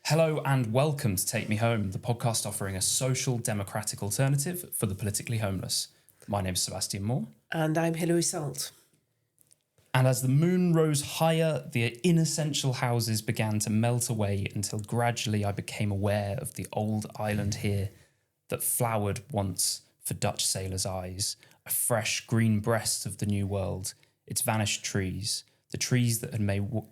Hello and welcome to Take Me Home, the podcast offering a social democratic alternative for the politically homeless. My name is Sebastian Moore. And I'm hilary.salt. And as the moon rose higher, the inessential houses began to melt away until gradually I became aware of the old island here that flowered once for Dutch sailors' eyes, a fresh green breast of the new world, its vanished trees, the trees that had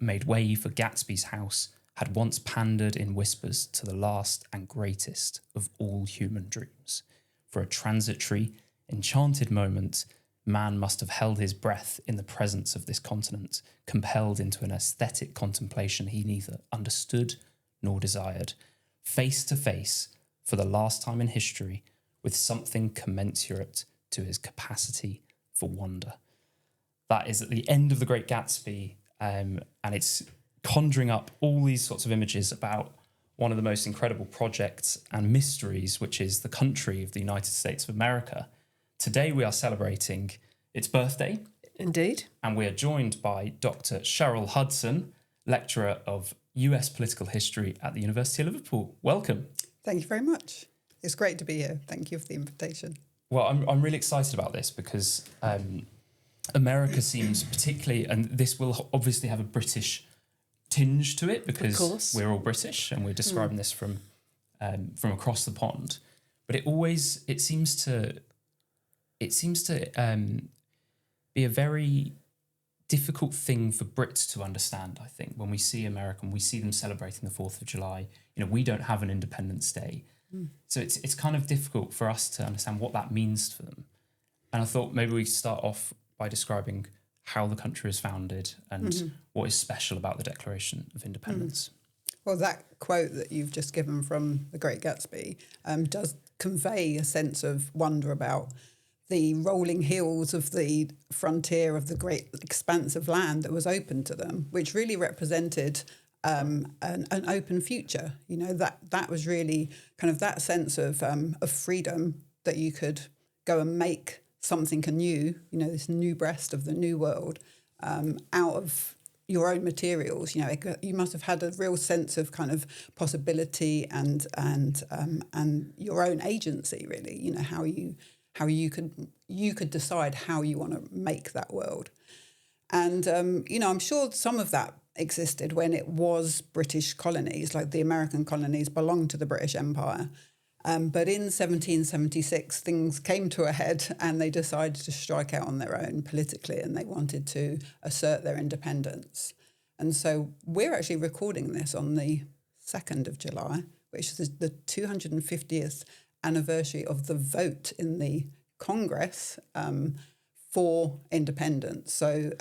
made way for Gatsby's house, had once pandered in whispers to the last and greatest of all human dreams. For a transitory, enchanted moment, man must have held his breath in the presence of this continent, compelled into an aesthetic contemplation he neither understood nor desired, face to face, for the last time in history, with something commensurate to his capacity for wonder. That is at the end of The Great Gatsby, and it's conjuring up all these sorts of images about one of the most incredible projects and mysteries, which is the country of the United States of America. Today we are celebrating its birthday. Indeed. And we are joined by Dr Cheryl Hudson, lecturer of US political history at the University of Liverpool. Welcome. Thank you very much. It's great to be here. Thank you for the invitation. Well, I'm really excited about this because America seems particularly, and this will obviously have a British tinge to it because we're all British and we're describing this from across the pond. But it seems to be a very difficult thing for Brits to understand, I think, when we see America and we see them celebrating the 4th of July. You know, we don't have an Independence Day. So it's kind of difficult for us to understand what that means for them. And I thought maybe we could start off by describing how the country was founded and what is special about the Declaration of Independence. Well, that quote that you've just given from The Great Gatsby does convey a sense of wonder about the rolling hills of the frontier of the great expanse of land that was open to them, which really represented an open future. You know, that was really kind of that sense of freedom, that you could go and make something anew, you know, this new breast of the new world, out of your own materials. You know, you must have had a real sense of kind of possibility and your own agency, really. You know, how you could decide how you want to make that world. And you know, I'm sure some of that existed when it was British colonies, like the American colonies belonged to the British Empire. But in 1776, things came to a head and they decided to strike out on their own politically, and they wanted to assert their independence. And so we're actually recording this on the 2nd of July, which is the 250th anniversary of the vote in the Congress for independence. So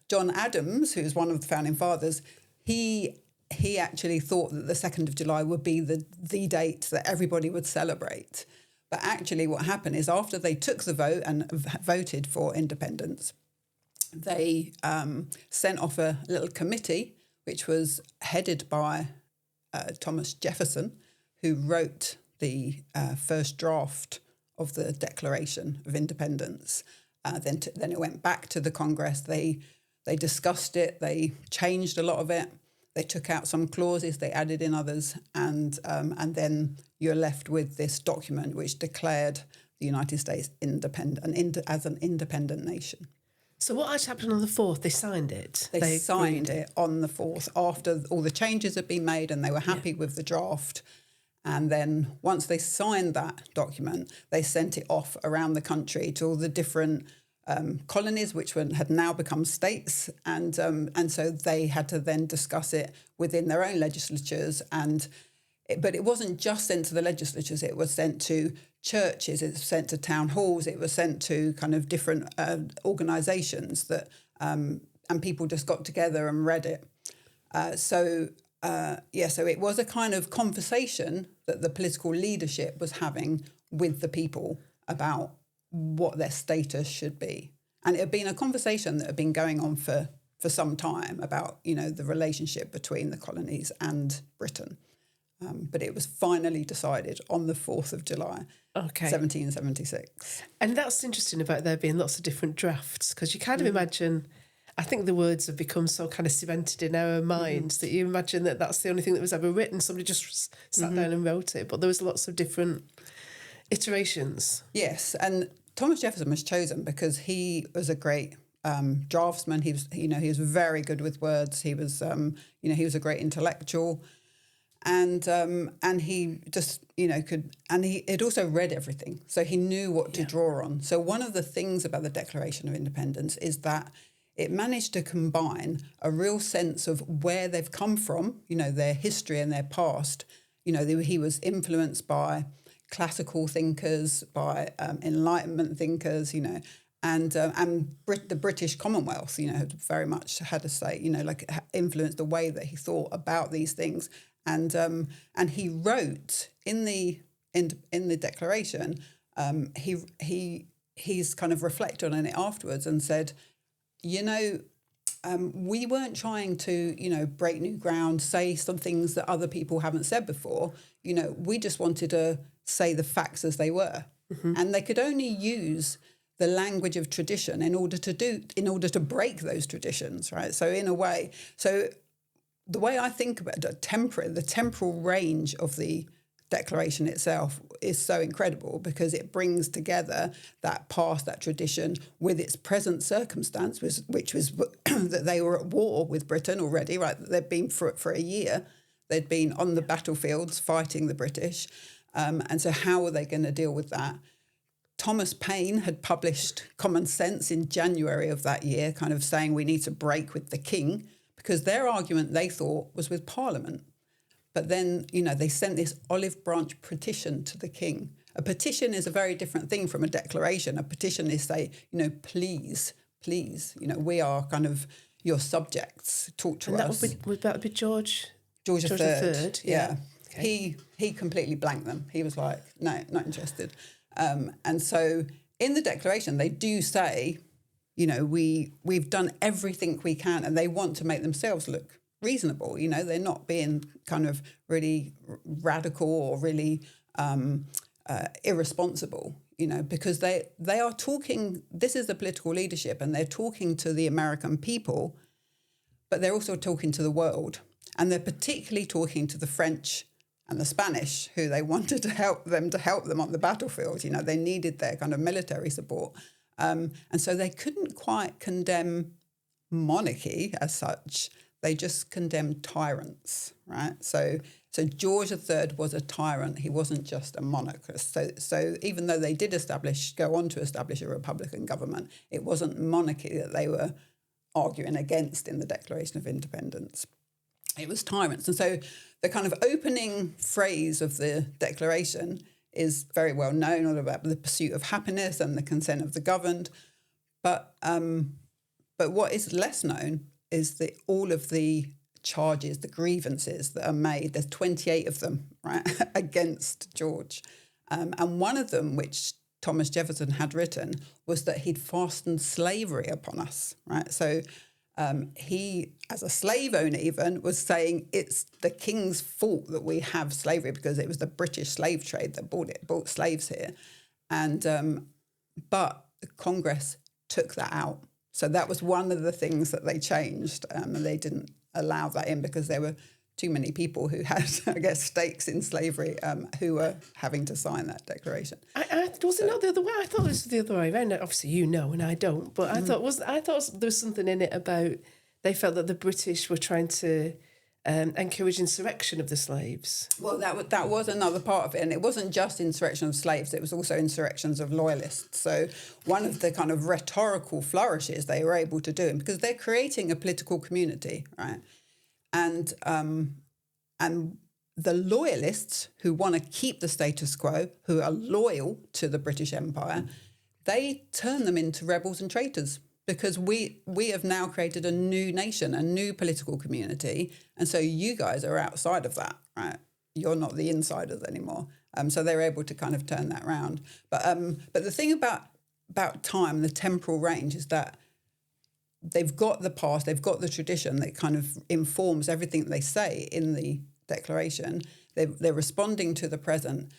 John Adams, who's one of the founding fathers, he actually thought that the 2nd of July would be the date that everybody would celebrate. But actually what happened is, after they took the vote and voted for independence, they sent off a little committee, which was headed by Thomas Jefferson, who wrote the first draft of the Declaration of Independence. Then it went back to the Congress. They discussed it. They changed a lot of it. They took out some clauses, they added in others, and then you're left with this document which declared the United States as an independent nation. So what actually happened on the 4th? They signed it? They signed it on the 4th after all the changes had been made and they were happy with the draft. And then once they signed that document, they sent it off around the country to all the different colonies, which had now become states, and so they had to then discuss it within their own legislatures. But it wasn't just sent to the legislatures; it was sent to churches, it was sent to town halls, it was sent to kind of different organisations that and people just got together and read it. So it was a kind of conversation that the political leadership was having with the people about what their status should be. And it had been a conversation that had been going on for some time about, you know, the relationship between the colonies and Britain. But it was finally decided on the 4th of July, 1776. And that's interesting about there being lots of different drafts, because you kind of imagine I think the words have become so kind of cemented in our minds that you imagine that that's the only thing that was ever written. Somebody just sat down and wrote it, but there was lots of different iterations. Yes, and Thomas Jefferson was chosen because he was a great draftsman. He was, he was very good with words. He was, he was a great intellectual, and he just, he had also read everything, so he knew what to draw on. So one of the things about the Declaration of Independence is that it managed to combine a real sense of where they've come from, their history and their past. He was influenced by classical thinkers, by Enlightenment thinkers, and the British Commonwealth, had very much had a say, influenced the way that he thought about these things. And he wrote in the Declaration, he's kind of reflected on it afterwards and said, we weren't trying to, break new ground, say some things that other people haven't said before. We just wanted to say the facts as they were. And they could only use the language of tradition in order to break those traditions, right? So in a way, the way I think about it, the temporal range of the Declaration itself is so incredible because it brings together that past, that tradition, with its present circumstance, which was that they were at war with Britain already, right? They'd been for a year. They'd been on the battlefields fighting the British. And so how were they going to deal with that? Thomas Paine had published Common Sense in January of that year, kind of saying we need to break with the king, because their argument, they thought, was with Parliament. But then, they sent this olive branch petition to the king. A petition is a very different thing from a declaration. A petition is say, please, we are kind of your subjects. Talk to us. And would that be George III. Yeah. Okay. He completely blanked them. He was like, no, not interested. And so in the Declaration, they do say, we've done everything we can, and they want to make themselves look reasonable. They're not being kind of really radical or really irresponsible, because they are talking, this is the political leadership, and they're talking to the American people, but they're also talking to the world. And they're particularly talking to the French and the Spanish, who they wanted to help them on the battlefield. They needed their kind of military support. And so they couldn't quite condemn monarchy as such. They just condemned tyrants, right? So George III was a tyrant. He wasn't just a monarchist. So even though they did go on to establish a republican government, it wasn't monarchy that they were arguing against in the Declaration of Independence. It was tyrants. And so the kind of opening phrase of the Declaration is very well known, all about the pursuit of happiness and the consent of the governed. But what is less known is all of the charges, the grievances that are made. There's 28 of them, right, against George. And one of them, which Thomas Jefferson had written, was that he'd fastened slavery upon us, right? So he, as a slave owner even, was saying it's the king's fault that we have slavery because it was the British slave trade that brought slaves here. And but the Congress took that out. So that was one of the things that they changed, and they didn't allow that in because there were too many people who had, I guess, stakes in slavery who were having to sign that declaration. Was it not the other way? I thought it was the other way around. Obviously, and I don't, but I thought there was something in it about they felt that the British were trying to encourage insurrection of the slaves. Well, that was another part of it, and it wasn't just insurrection of slaves; it was also insurrections of loyalists. So one of the kind of rhetorical flourishes they were able to do, because they're creating a political community, right? And the loyalists who want to keep the status quo, who are loyal to the British Empire, they turn them into rebels and traitors. Because we have now created a new nation, a new political community, and so you guys are outside of that, right? You're not the insiders anymore. So they're able to kind of turn that around. But the thing about time, the temporal range, is that they've got the past, they've got the tradition that kind of informs everything they say in the Declaration. They're responding to the present,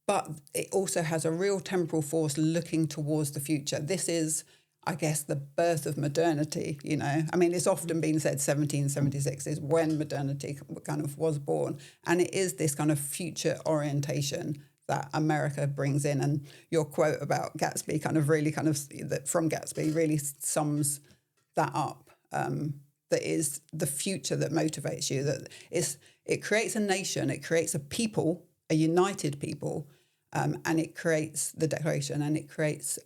but it also has a real temporal force looking towards the future. This is, I guess, the birth of modernity, you know. I mean, it's often been said 1776 is when modernity kind of was born. And it is this kind of future orientation that America brings in. And your quote about Gatsby from Gatsby really sums that up. That is the future that motivates you. It creates a nation, it creates a people, a united people, and it creates the Declaration, and it creates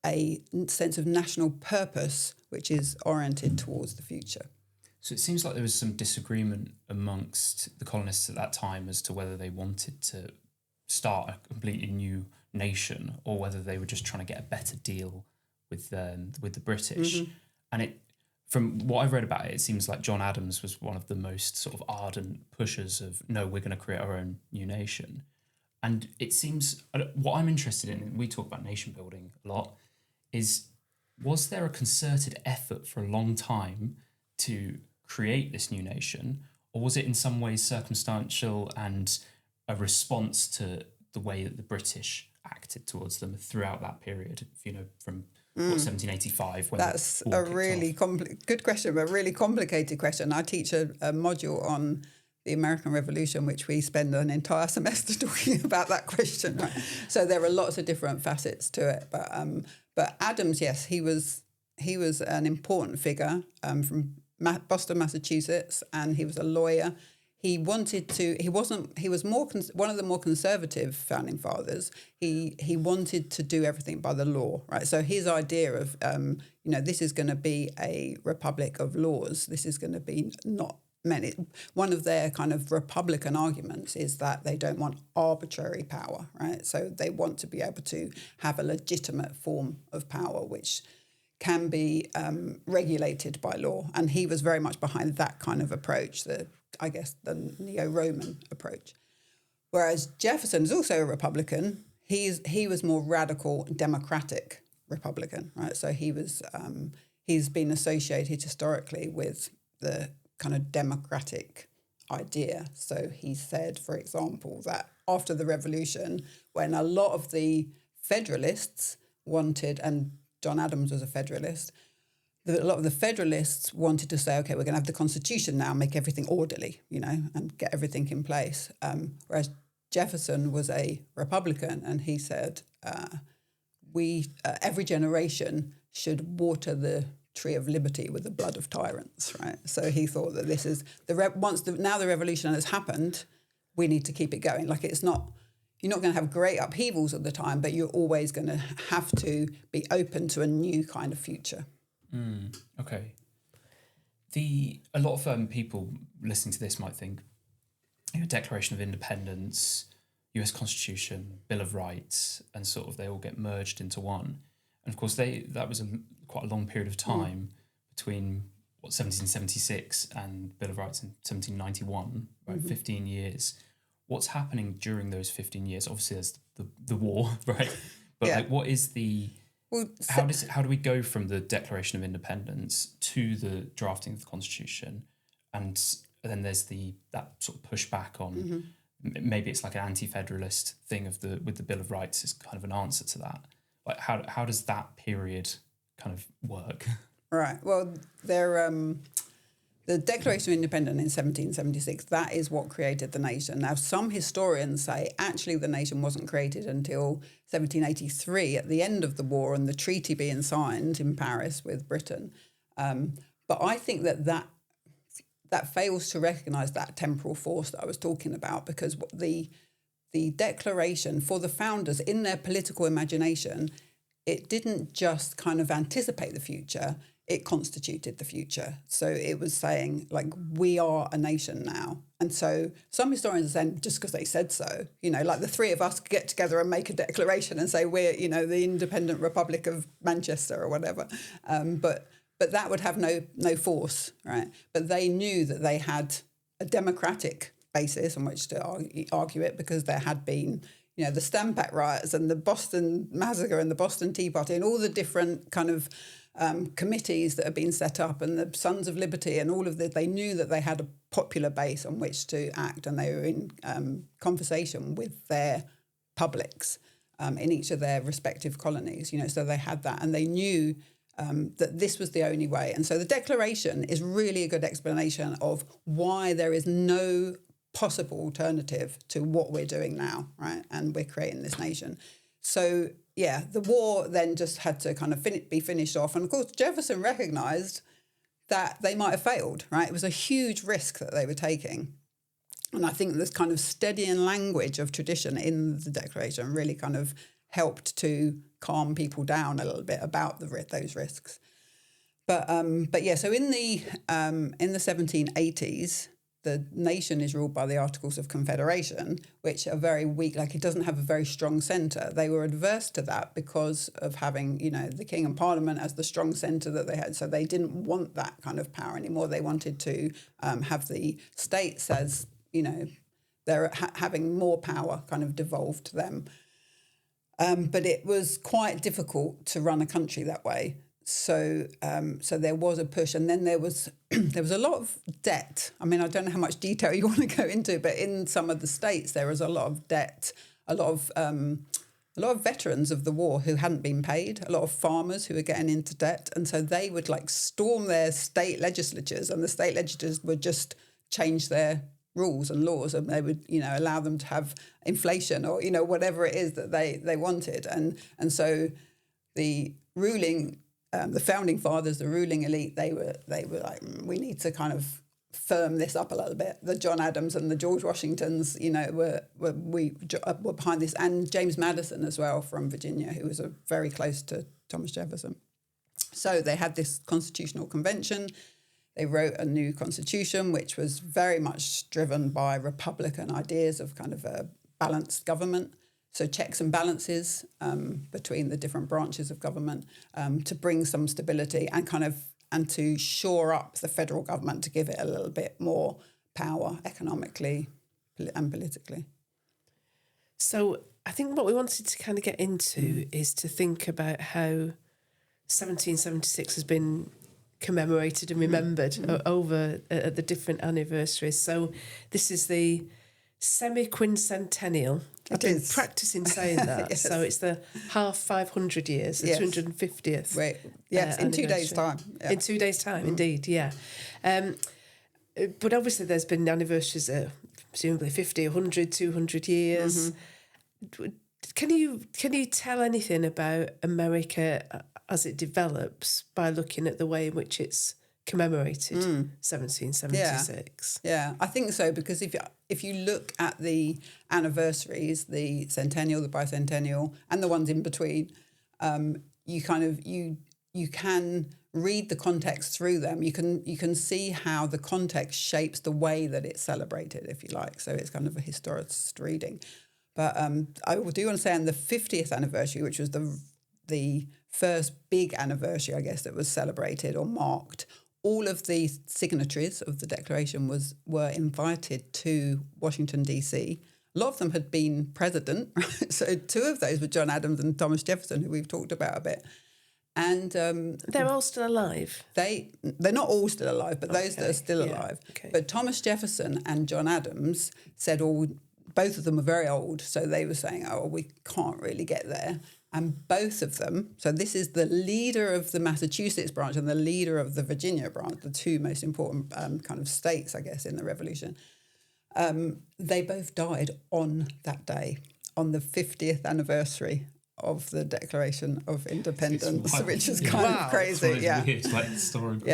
a sense of national purpose, which is oriented towards the future. So it seems like there was some disagreement amongst the colonists at that time as to whether they wanted to start a completely new nation or whether they were just trying to get a better deal with the British. Mm-hmm. And it, from what I've read about it, it seems like John Adams was one of the most sort of ardent pushers of, no, we're going to create our own new nation. And it seems, what I'm interested in, we talk about nation building a lot, is was there a concerted effort for a long time to create this new nation, or was it in some ways circumstantial and a response to the way that the British acted towards them throughout that period, you know, from 1785 when that's the war a really good question, but a really complicated question. I teach a module on the American Revolution, which we spend an entire semester talking about that question. Right? So there are lots of different facets to it, but Adams, yes, he was an important figure from Boston, Massachusetts, and he was a lawyer. He was one of the more conservative founding fathers. He wanted to do everything by the law, right? So his idea of, this is going to be a republic of laws. This is going to be not many. One of their kind of Republican arguments is that they don't want arbitrary power, right? So they want to be able to have a legitimate form of power, which can be regulated by law. And he was very much behind that kind of approach, the neo-Roman approach. Whereas Jefferson is also a Republican. He was more radical democratic Republican, right? So he's been associated historically with the kind of democratic idea. So he said, for example, that after the Revolution, when a lot of the Federalists wanted, and John Adams was a Federalist, a lot of the Federalists wanted to say, okay, we're going to have the Constitution now, make everything orderly, and get everything in place. Whereas Jefferson was a Republican, and he said, every generation should water the tree of liberty with the blood of tyrants, right? So he thought that this is now the revolution has happened, we need to keep it going. Like you're not going to have great upheavals at the time, but you're always going to have to be open to a new kind of future. Okay. A lot of people listening to this might think, Declaration of Independence, US Constitution, Bill of Rights, and sort of they all get merged into one. And of course, that was quite a long period of time between 1776 and Bill of Rights in 1791, right? 15 years. What's happening during those 15 years? Obviously, there's the war, right? But what is the... How do we go from the Declaration of Independence to the drafting of the Constitution, and then there's that sort of pushback on maybe it's like an anti-federalist thing with the Bill of Rights is kind of an answer to that. Like how does that period kind of work? Right. Well, the Declaration of Independence in 1776, that is what created the nation. Now, some historians say actually the nation wasn't created until 1783 at the end of the war and the treaty being signed in Paris with Britain. But I think that fails to recognise that temporal force that I was talking about, because the Declaration for the founders in their political imagination, it didn't just kind of anticipate the future, it constituted the future. So it was saying, like, we are a nation now. And so some historians are saying just because they said so, like the three of us get together and make a declaration and say we're, the independent Republic of Manchester or whatever. But that would have no force, right? But they knew that they had a democratic basis on which to argue it, because there had been, the Stamp Act riots and the Boston Massacre and the Boston Tea Party and all the different kind of committees that have been set up, and the Sons of Liberty and all of that. They knew that they had a popular base on which to act, and they were in conversation with their publics. in each of their respective colonies, so they had that, and they knew that this was the only way. And so the Declaration is really a good explanation of why there is no possible alternative to what we're doing now, right? And we're creating this nation. So, yeah, the war then just had to kind of be finished off. And, of course, Jefferson recognised that they might have failed, right? It was a huge risk that they were taking. And I think this kind of steadying language of tradition in the Declaration really kind of helped to calm people down a little bit about those risks. But yeah, so in the 1780s, the nation is ruled by the Articles of Confederation, which are very weak. Like, it doesn't have a very strong centre. They were adverse to that because of having, the King and Parliament as the strong centre that they had. So they didn't want that kind of power anymore. They wanted to have the states as, they're having more power kind of devolved to them. But it was quite difficult to run a country that way. So there was a push, and then there was a lot of debt. I mean, I don't know how much detail you want to go into, but in some of the states there was a lot of debt, a lot of veterans of the war who hadn't been paid, a lot of farmers who were getting into debt, and so they would storm their state legislatures, and the state legislatures would just change their rules and laws, and they would allow them to have inflation or whatever it is that they wanted, and so the ruling. The founding fathers, the ruling elite, they were like, we need to kind of firm this up a little bit. The John Adams and the George Washingtons, were behind this, and James Madison as well from Virginia, who was very close to Thomas Jefferson. So they had this constitutional convention. They wrote a new constitution, which was very much driven by Republican ideas of kind of a balanced government. So checks and balances between the different branches of government to bring some stability and to shore up the federal government, to give it a little bit more power economically and politically. So I think what we wanted to kind of get into is to think about how 1776 has been commemorated and remembered over at the different anniversaries. So this is the semi-quincentennial. I've been practising saying that. Yes. So it's the 500 years, the 250th. Right. Yes, in 2 days' time. Yeah. In 2 days' time, indeed, yeah. But obviously there's been anniversaries of presumably 50, 100, 200 years. Can you tell anything about America as it develops by looking at the way in which it's commemorated 1776? Yeah, I think so, because if you look at the anniversaries, the centennial, the bicentennial, and the ones in between, you can read the context through them. You can see how the context shapes the way that it's celebrated, if you like. So it's kind of a historicist reading. But I do want to say on the 50th anniversary, which was the first big anniversary, I guess, that was celebrated or marked, all of the signatories of the Declaration were invited to Washington, D.C. A lot of them had been president, right? So two of those were John Adams and Thomas Jefferson, who we've talked about a bit. And they're all still alive? They're not all still alive, but those that are still alive. Okay. But Thomas Jefferson and John Adams said both of them were very old, so they were saying, we can't really get there. And both of them, so this is the leader of the Massachusetts branch and the leader of the Virginia branch, the two most important kind of states, I guess, in the Revolution. They both died on that day, on the 50th anniversary of the Declaration of Independence, which is kind of crazy. It's weird, like historical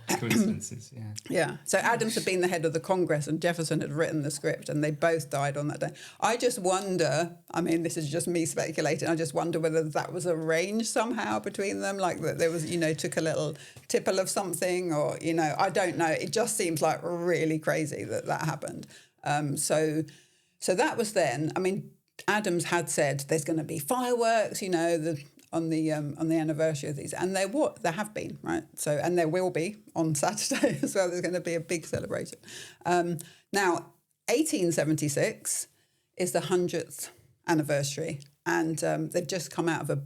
coincidences. Yeah. So Adams had been the head of the Congress and Jefferson had written the script, and they both died on that day. I just wonder, I mean, this is just me speculating, I just wonder whether that was arranged somehow between them, like that there was, took a little tipple of something, or, I don't know. It just seems like really crazy that happened. So that was then. I mean, Adams had said there's going to be fireworks, on the anniversary of these, and there have been, right? So, and there will be on Saturday as well. There's going to be a big celebration. Now, 1876 is the 100th anniversary, and they've just come out of a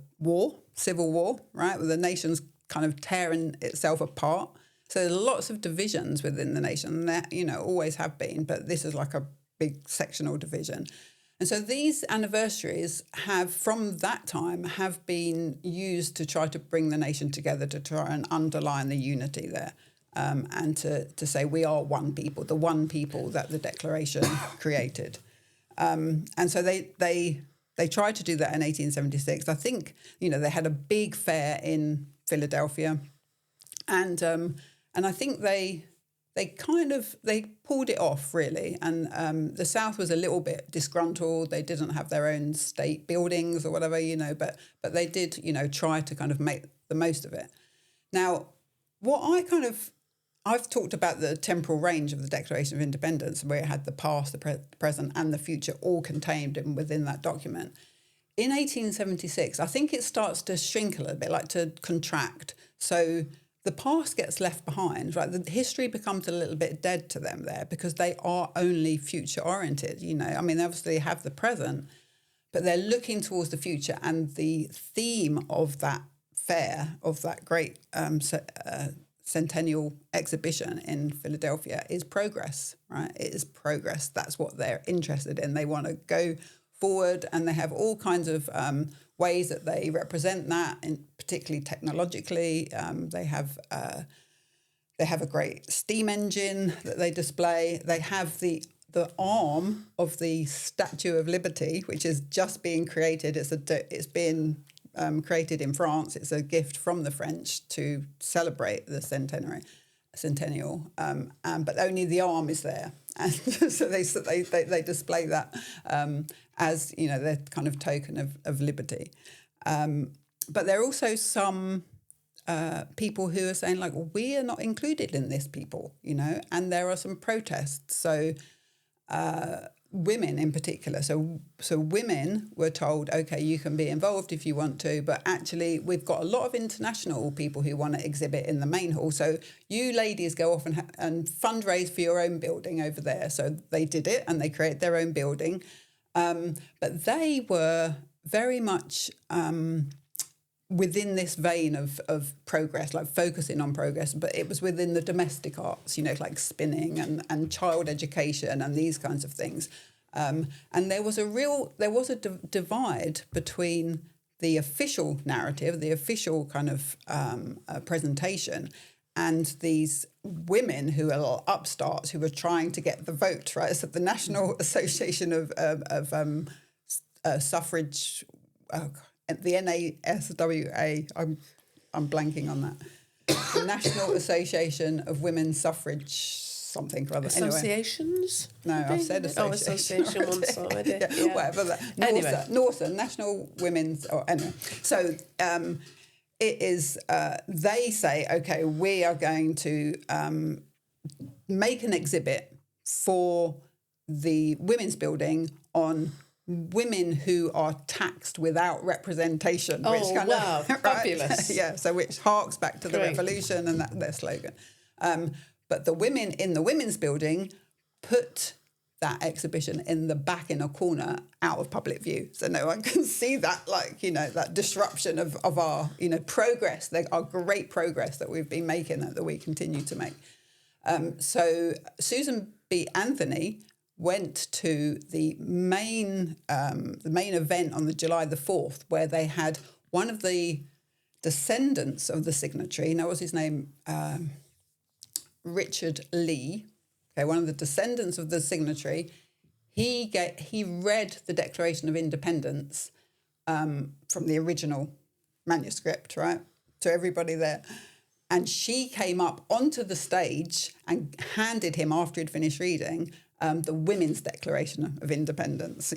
civil war, right, where the nation's kind of tearing itself apart. So there's lots of divisions within the nation, and there, always have been, but this is like a big sectional division. And so these anniversaries from that time, have been used to try to bring the nation together, to try and underline the unity there, and to say we are one people, the one people that the Declaration created. And so they tried to do that in 1876. I think, they had a big fair in Philadelphia, and I think they pulled it off, really. And the South was a little bit disgruntled. They didn't have their own state buildings or whatever, but they did, try to kind of make the most of it. Now, I've talked about the temporal range of the Declaration of Independence, where it had the past, the present and the future all contained within that document. In 1876, I think it starts to shrink a little bit, like to contract. So the past gets left behind, right? The history becomes a little bit dead to them there, because they are only future oriented, I mean, obviously they have the present, but they're looking towards the future. And the theme of that fair, of that great centennial exhibition in Philadelphia, is progress, right? It is progress. That's what they're interested in. They want to go forward, and they have all kinds of ways that they represent that, and particularly technologically. They have a great steam engine that they display. They have the arm of the Statue of Liberty, which is just being created. It's been created in France. It's a gift from the French to celebrate the centennial, but only the arm is there, and so they display that as their kind of token of liberty. But there are also some people who are saying, like, well, we are not included in this, people, and there are some protests. So women in particular. So women were told, okay, you can be involved if you want to, but actually we've got a lot of international people who want to exhibit in the main hall. So you ladies go off and fundraise for your own building over there. So they did it, and they created their own building. But they were very much within this vein of progress, like focusing on progress, but it was within the domestic arts, like spinning and child education and these kinds of things. And there was a divide between the official narrative, the official kind of presentation, and these women who are upstarts who were trying to get the vote, right? So the National Association of Suffrage, the NASWA, I'm blanking on that. The National Association of Women's Suffrage something or other. Associations? Anyway. No, I've said association. Oh, association one side. Yeah. Whatever that. Northern National Women's. Anyway. So it is. They say, okay, we are going to make an exhibit for the women's building on women who are taxed without representation. Oh, which kind wow, of, right? fabulous. Yeah, so which harks back to the revolution and their slogan. But the women in the women's building put that exhibition in the back in a corner out of public view. So no one can see that, that disruption of our, progress, our great progress that we've been making, that we continue to make. So Susan B. Anthony went to the main event on the July the 4th, where they had one of the descendants of the signatory. Now, what's his name? Richard Lee. Okay, one of the descendants of the signatory. He read the Declaration of Independence from the original manuscript, right, to everybody there. And she came up onto the stage and handed him, after he'd finished reading, the Women's Declaration of Independence,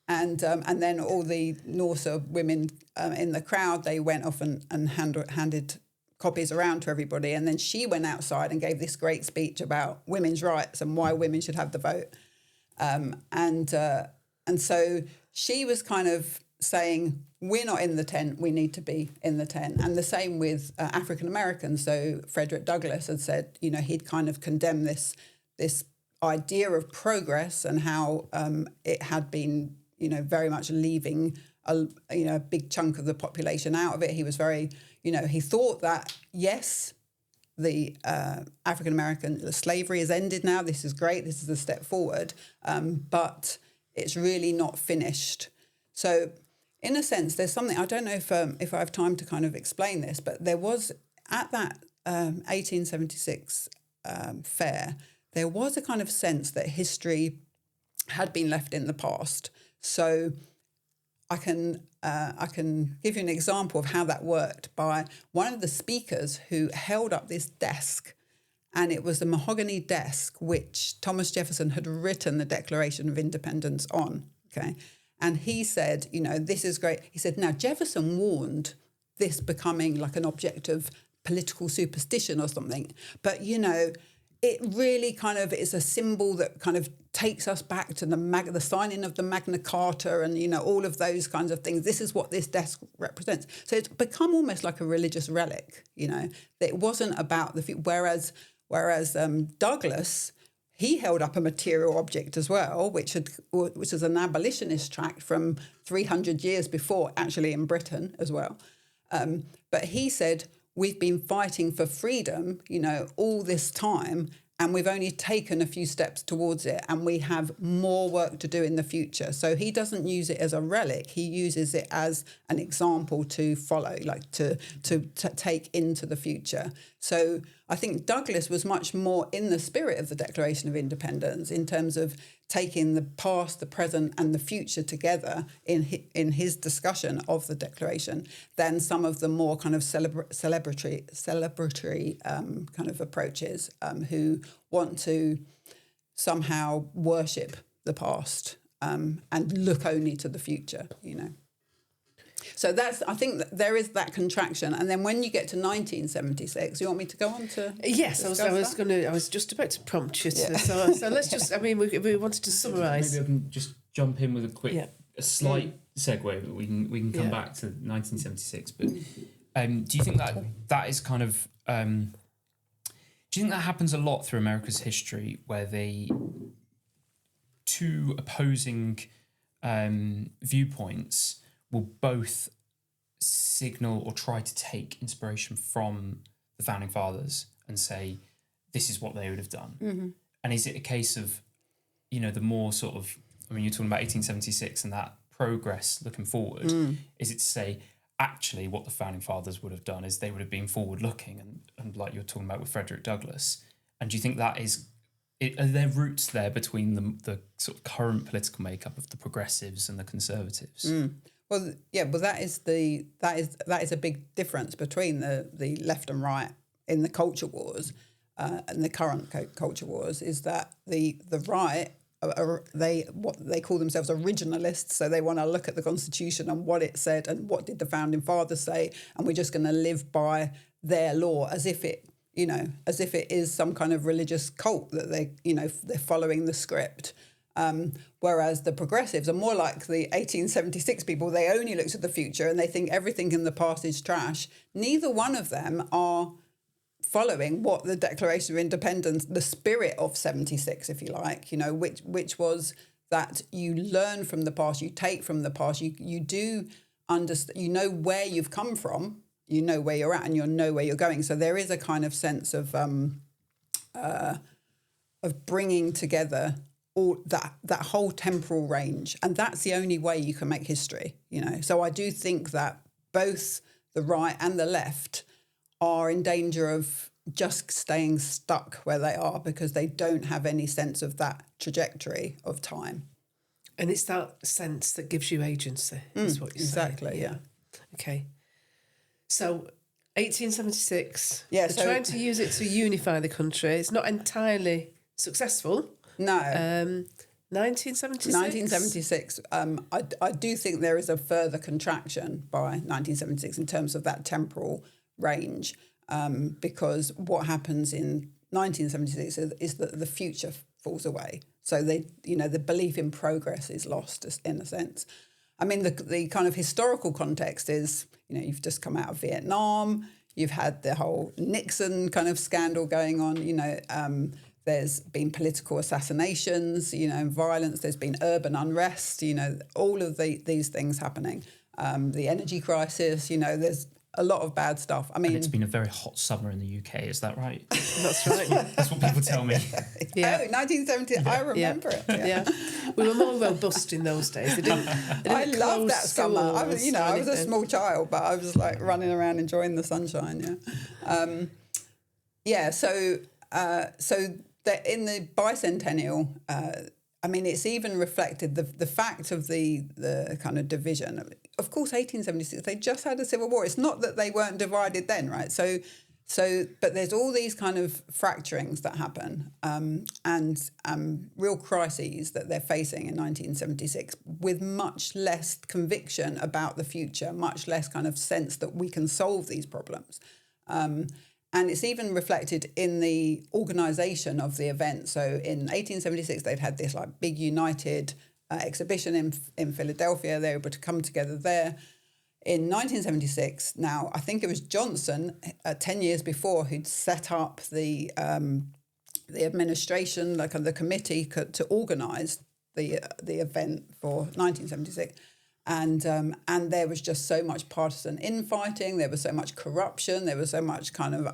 and then all the Norsa women in the crowd, they went off and handed copies around to everybody. And then she went outside and gave this great speech about women's rights and why women should have the vote. And so she was kind of saying, we're not in the tent, we need to be in the tent. And the same with African Americans. So Frederick Douglass had said, he'd kind of condemned this idea of progress and how it had been, very much leaving a big chunk of the population out of it. He was very, he thought that, yes, the African American slavery has ended now. This is great. This is a step forward. But It's really not finished. So in a sense, there's something, I don't know if I have time to kind of explain this, but there was at that 1876 fair, there was a kind of sense that history had been left in the past. So I can give you an example of how that worked by one of the speakers who held up this desk, and it was a mahogany desk which Thomas Jefferson had written the Declaration of Independence on. Okay, and he said, this is great. He said, now Jefferson warned this becoming like an object of political superstition or something, but it really kind of is a symbol that kind of takes us back to the signing of the Magna Carta and, all of those kinds of things. This is what this desk represents. So it's become almost like a religious relic, that it wasn't about whereas Douglas, he held up a material object as well, which was an abolitionist tract from 300 years before, actually in Britain as well. But he said, we've been fighting for freedom, all this time, and we've only taken a few steps towards it, and we have more work to do in the future. So he doesn't use it as a relic. He uses it as an example to follow, like to take into the future. So I think Douglas was much more in the spirit of the Declaration of Independence in terms of taking the past, the present, and the future together in his discussion of the Declaration than some of the more kind of celebratory kind of approaches who want to somehow worship the past and look only to the future, So I think that there is that contraction. And then when you get to 1976, you want me to go on to? Yes, I was just about to prompt you. So let's just, we wanted to summarise. Maybe I can just jump in with a slight segue, but we can come back to 1976. But do you think that is kind of, do you think that happens a lot through America's history where two opposing viewpoints will both signal or try to take inspiration from the Founding Fathers and say, this is what they would have done? Mm-hmm. And is it a case of, the more sort of, you're talking about 1876 and that progress looking forward, is it to say, actually what the Founding Fathers would have done is they would have been forward-looking and like you're talking about with Frederick Douglass? And do you think that is... are there roots there between the sort of current political makeup of the progressives and the conservatives? Well, yeah, but that is a big difference between the left and right in the culture wars and the current culture wars is that the right they call themselves originalists, so they want to look at the Constitution and what it said and what did the Founding Fathers say, and we're just going to live by their law as if it is some kind of religious cult that they're following the script. Whereas the progressives are more like the 1876 people. They only look to the future and they think everything in the past is trash. Neither one of them are following what the Declaration of Independence, the spirit of 76, if you like, which was that you learn from the past, you take from the past, you do understand, where you've come from, where you're at, and you know where you're going. So there is a kind of sense of bringing together all that whole temporal range, and that's the only way you can make history. So I do think that both the right and the left are in danger of just staying stuck where they are because they don't have any sense of that trajectory of time. And it's that sense that gives you agency, is what you're saying. Exactly, yeah. Okay. So 1876, they're trying to use it to unify the country. It's not entirely successful. No. 1976? 1976, I do think there is a further contraction by 1976 in terms of that temporal range, because what happens in 1976 is that the future falls away. So the belief in progress is lost in a sense. The kind of historical context is, you've just come out of Vietnam, you've had the whole Nixon kind of scandal going on, there's been political assassinations, violence, there's been urban unrest, all of these things happening. The energy crisis, there's a lot of bad stuff. I mean, And it's been a very hot summer in the UK, is that right? That's right. That's what people tell me. Yeah. Oh, 1970, I remember it. Yeah. We were more robust in those days. They didn't I loved that summer. I was, schools I or was a anything. small child, but I was like running around enjoying the sunshine. So that in the bicentennial, I mean, it's even reflected the fact of the kind of division. Of course, 1876, they just had a civil war. It's not that they weren't divided then, right? So, but there's all these kind of fracturings that happen and real crises that they're facing in 1976 with much less conviction about the future, much less kind of sense that we can solve these problems. And it's even reflected in the organisation of the event. So in 1876, they'd had this like big united exhibition in Philadelphia. They were able to come together there. In 1976, now I think it was Johnson, 10 years before, who'd set up the administration, like the committee to organise the event for 1976. And there was just so much partisan infighting. There was so much corruption. There was so much kind of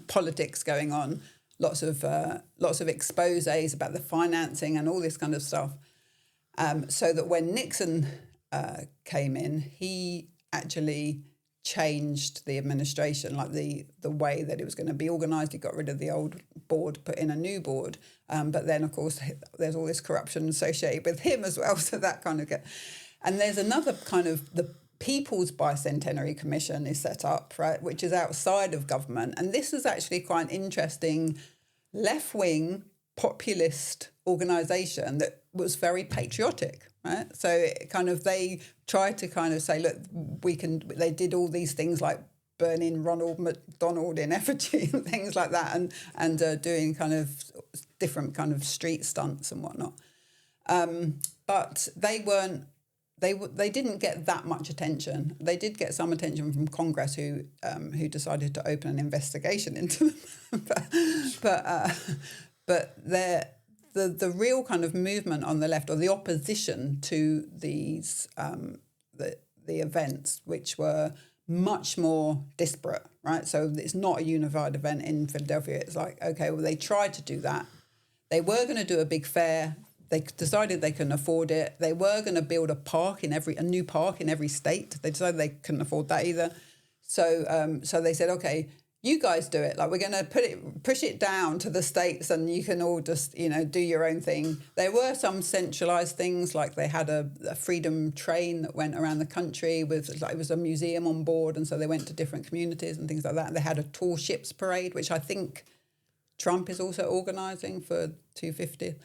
politics going on. Lots of exposés about the financing and all this kind of stuff. So that when Nixon came in, he actually changed the administration, like the way that it was going to be organised. He got rid of the old board, put in a new board. But then, of course, there's all this corruption associated with him as well. So that kind of and there's another kind of the People's Bicentenary Commission is set up, right, which is outside of government. And this is actually quite an interesting left-wing populist organisation that was very patriotic, right? So it kind of they tried to kind of say, look, they did all these things like burning Ronald McDonald in effigy and things like that and doing kind of different kind of street stunts and whatnot. But they didn't get that much attention. They did get some attention from Congress, who decided to open an investigation into them. but the real kind of movement on the left, or the opposition to these the events, which were much more disparate, right? So it's not a unified event in Philadelphia. It's like, okay, well, they tried to do that. They were going to do a big fair. They decided they couldn't afford it. They were going to build a new park in every state. They decided they couldn't afford that either. So they said, okay, you guys do it. Like, we're going to push it down to the states, and you can all just, do your own thing. There were some centralised things, like they had a freedom train that went around the country with, like, it was a museum on board, and so they went to different communities and things like that. And they had a tall ships parade, which I think Trump is also organising for 250th.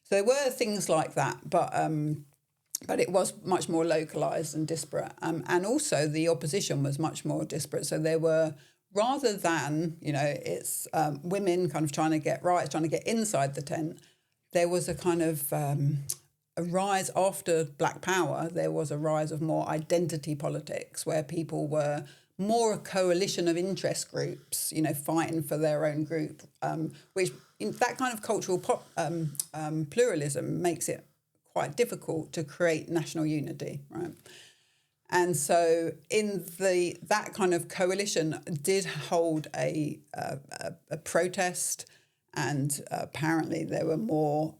So there were things like that, but it was much more localised and disparate. And also the opposition was much more disparate. So there were, rather than, it's women kind of trying to get rights, trying to get inside the tent, there was a kind of a rise after Black Power. There was a rise of more identity politics, where people were more a coalition of interest groups, fighting for their own group, which in that kind of cultural pluralism makes it quite difficult to create national unity, right? And so that kind of coalition did hold a protest, and apparently there were more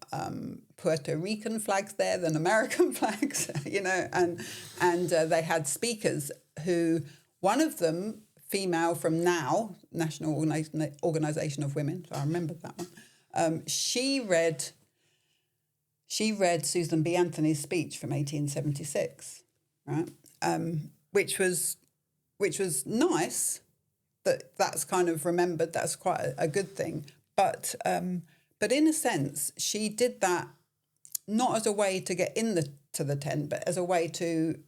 Puerto Rican flags there than American flags, and they had speakers who, one of them, female from NOW, National Organisation of Women, so I remembered that one. She read Susan B. Anthony's speech from 1876, right? Which was nice. That's kind of remembered. That's quite a good thing. But in a sense, she did that not as a way to get to the tent, but as a way to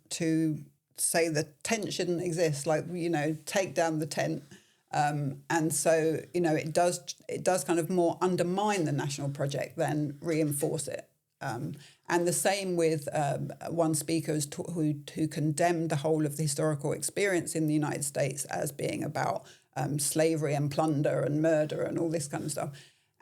say the tent shouldn't exist, like, take down the tent. And so, it does kind of more undermine the national project than reinforce it. And the same with one speaker who condemned the whole of the historical experience in the United States as being about slavery and plunder and murder and all this kind of stuff.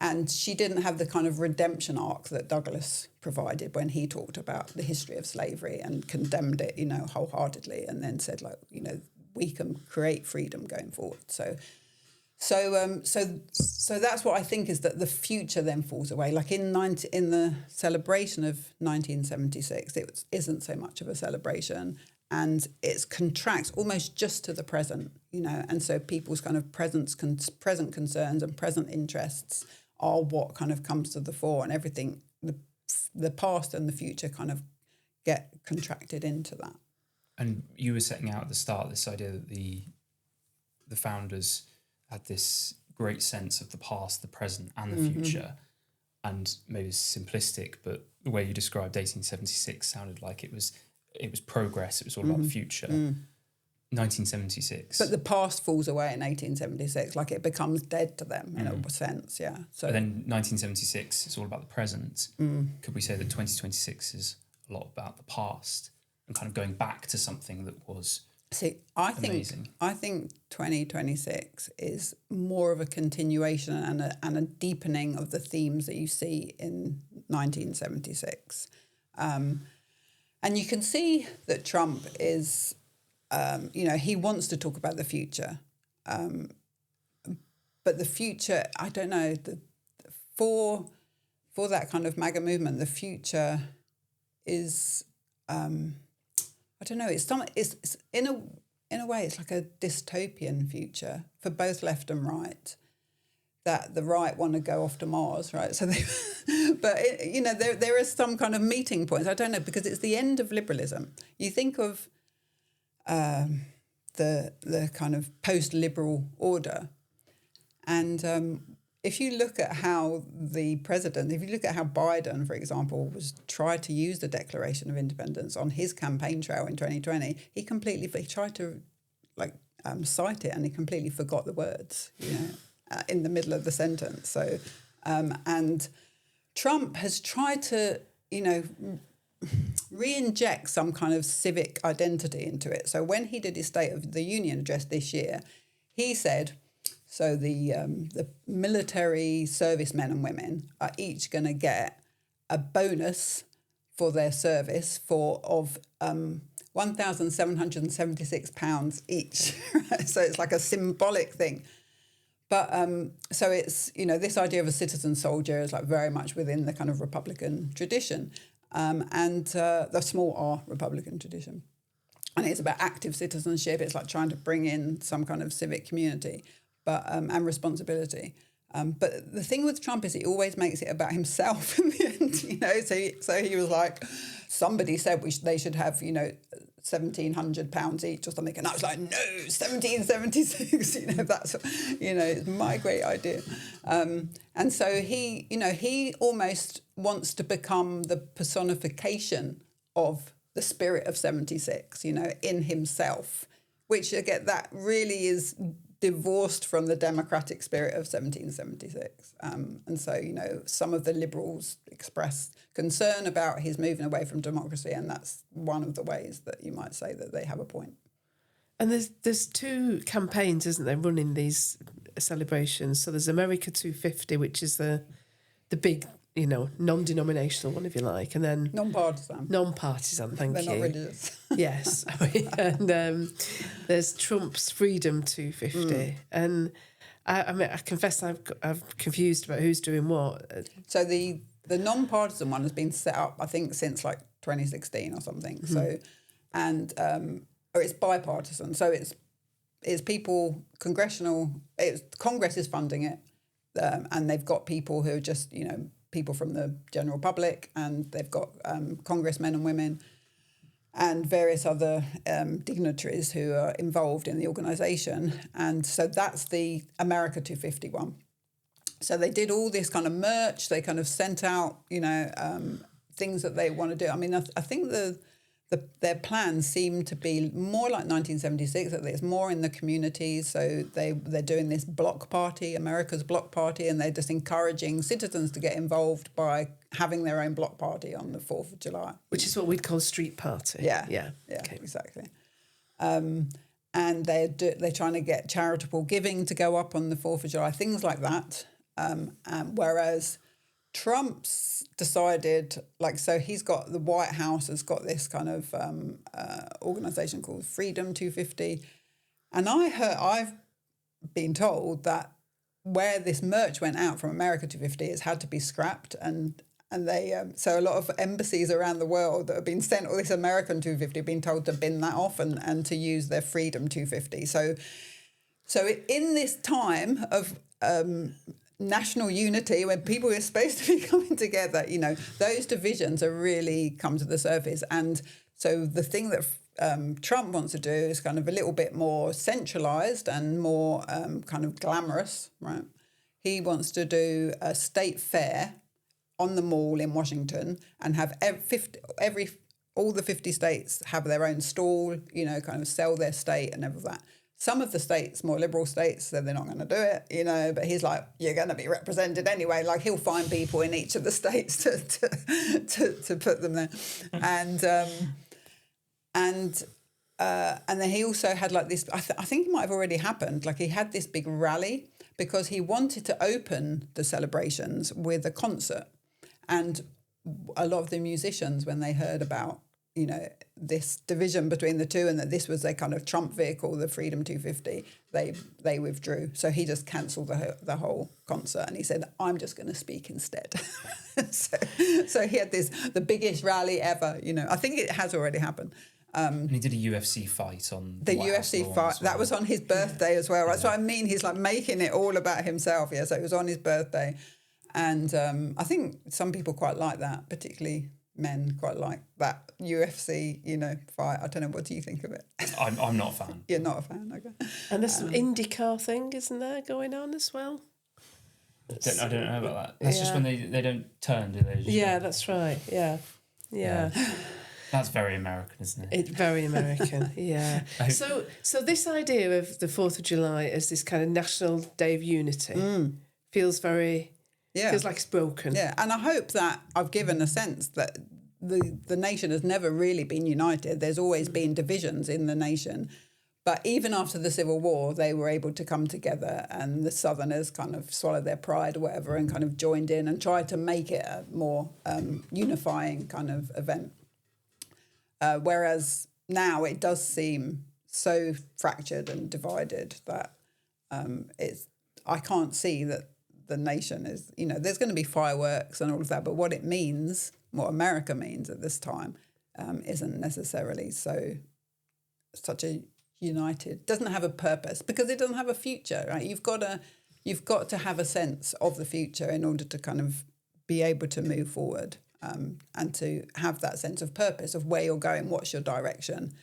And she didn't have the kind of redemption arc that Douglass provided when he talked about the history of slavery and condemned it, wholeheartedly, and then said, like, we can create freedom going forward. So that's what I think is that the future then falls away. Like in the celebration of 1976, it isn't so much of a celebration, and it contracts almost just to the present, and so people's kind of present concerns and present interests are what kind of comes to the fore, and everything, the past and the future kind of get contracted into that. And you were setting out at the start this idea that the founders had this great sense of the past, the present, and the future. And maybe it's simplistic, but the way you described 1876 sounded like it was progress. It was all about the future. 1976. But the past falls away in 1876, like it becomes dead to them in a sense, yeah. So but then 1976 is all about the present. Could we say that 2026 is a lot about the past and kind of going back to something that was amazing? I think 2026 is more of a continuation and a deepening of the themes that you see in 1976. And you can see that Trump is, he wants to talk about the future. But the future, I don't know, for that kind of MAGA movement, the future is, I don't know, it's in a way, it's like a dystopian future for both left and right. That the right want to go off to Mars, right? So there is some kind of meeting points. I don't know, because it's the end of liberalism. You think of the kind of post-liberal order, and if you look at how Biden, for example, tried to use the Declaration of Independence on his campaign trail in 2020, he tried to cite it and he completely forgot the words, in the middle of the sentence. So, and Trump has tried to, re-inject some kind of civic identity into it. So when he did his State of the Union address this year, he said, so the military servicemen and women are each going to get a bonus for their service of £1,776 each. So it's like a symbolic thing. But so it's, this idea of a citizen soldier is like very much within the kind of Republican tradition, and the small r Republican tradition. And it's about active citizenship. It's like trying to bring in some kind of civic community, but and responsibility. But the thing with Trump is he always makes it about himself in the end, So he was like, somebody said they should have, £1,700 each or something, and I was like, no, 1776. That's it's my great idea. And so he almost wants to become the personification of the spirit of 76, in himself, which again that really is divorced from the democratic spirit of 1776. And so, some of the liberals express concern about his moving away from democracy, and that's one of the ways that you might say that they have a point. And there's two campaigns, isn't there, running these celebrations? So there's America 250, which is the big, non-denominational one, if you like, and then... Non-partisan, thank you. They're not religious. Yes. And there's Trump's Freedom 250. And I confess I'm confused about who's doing what. So the non-partisan one has been set up, I think, since like 2016 or something. Mm-hmm. So, and or it's bipartisan. So it's people, Congress is funding it, and they've got people who are just, people from the general public, and they've got congressmen and women and various other dignitaries who are involved in the organisation. And so that's the America 250 one. So they did all this kind of merch. They kind of sent out, things that they want to do. I mean, I think their plans seem to be more like 1976, that there's more in the communities. So they're doing this block party, America's block party, and they're just encouraging citizens to get involved by having their own block party on the 4th of July. Which is what we'd call street party. Yeah, okay. Exactly. And they're trying to get charitable giving to go up on the 4th of July, things like that. Whereas Trump's decided, so he's got, the White House has got this kind of organisation called Freedom 250, And I've been told that where this merch went out from America 250, it's had to be scrapped, and they so a lot of embassies around the world that have been sent all this American 250 have been told to bin that off and to use their Freedom 250. So in this time of national unity, when people are supposed to be coming together, you know, those divisions are really come to the surface. And so the thing that Trump wants to do is kind of a little bit more centralised and more kind of glamorous, right? He wants to do a state fair on the Mall in Washington and have all the 50 states have their own stall, you know, kind of sell their state and everything like that. Some of the states, more liberal states, said they're not going to do it, you know, but he's like, you're going to be represented anyway. Like, he'll find people in each of the states to put them there. And then he also had like this, I think it might have already happened, like he had this big rally because he wanted to open the celebrations with a concert. And a lot of the musicians, when they heard about, you know, this division between the two and that this was their kind of Trump vehicle, the Freedom 250, they withdrew. So he just cancelled the whole concert and he said, I'm just going to speak instead. so he had the biggest rally ever, you know. I think it has already happened. And he did a UFC fight on the White House UFC lawn fight. as well. That was on his birthday as well. That's what I mean. He's like making it all about himself. Yeah, so it was on his birthday. And I think some people quite like that, particularly men quite like that UFC, you know, fight. I don't know. What do you think of it? I'm not a fan. You're not a fan, okay. And there's some IndyCar thing, isn't there, going on as well? I don't know about that. That's just when they don't turn, do they? Yeah, that's right. Yeah. That's very American, isn't it? It's very American, yeah. So this idea of the 4th of July as this kind of National Day of Unity feels very... Yeah. Feels like it's broken. Yeah, and I hope that I've given a sense that the nation has never really been united. There's always been divisions in the nation. But even after the Civil War, they were able to come together and the Southerners kind of swallowed their pride or whatever and kind of joined in and tried to make it a more unifying kind of event. Whereas now it does seem so fractured and divided that I can't see that the nation is, you know, there's going to be fireworks and all of that, but what it means, what America means at this time, isn't necessarily such a united, doesn't have a purpose because it doesn't have a future, right? You've got to have a sense of the future in order to kind of be able to move forward and to have that sense of purpose of where you're going, what's your direction.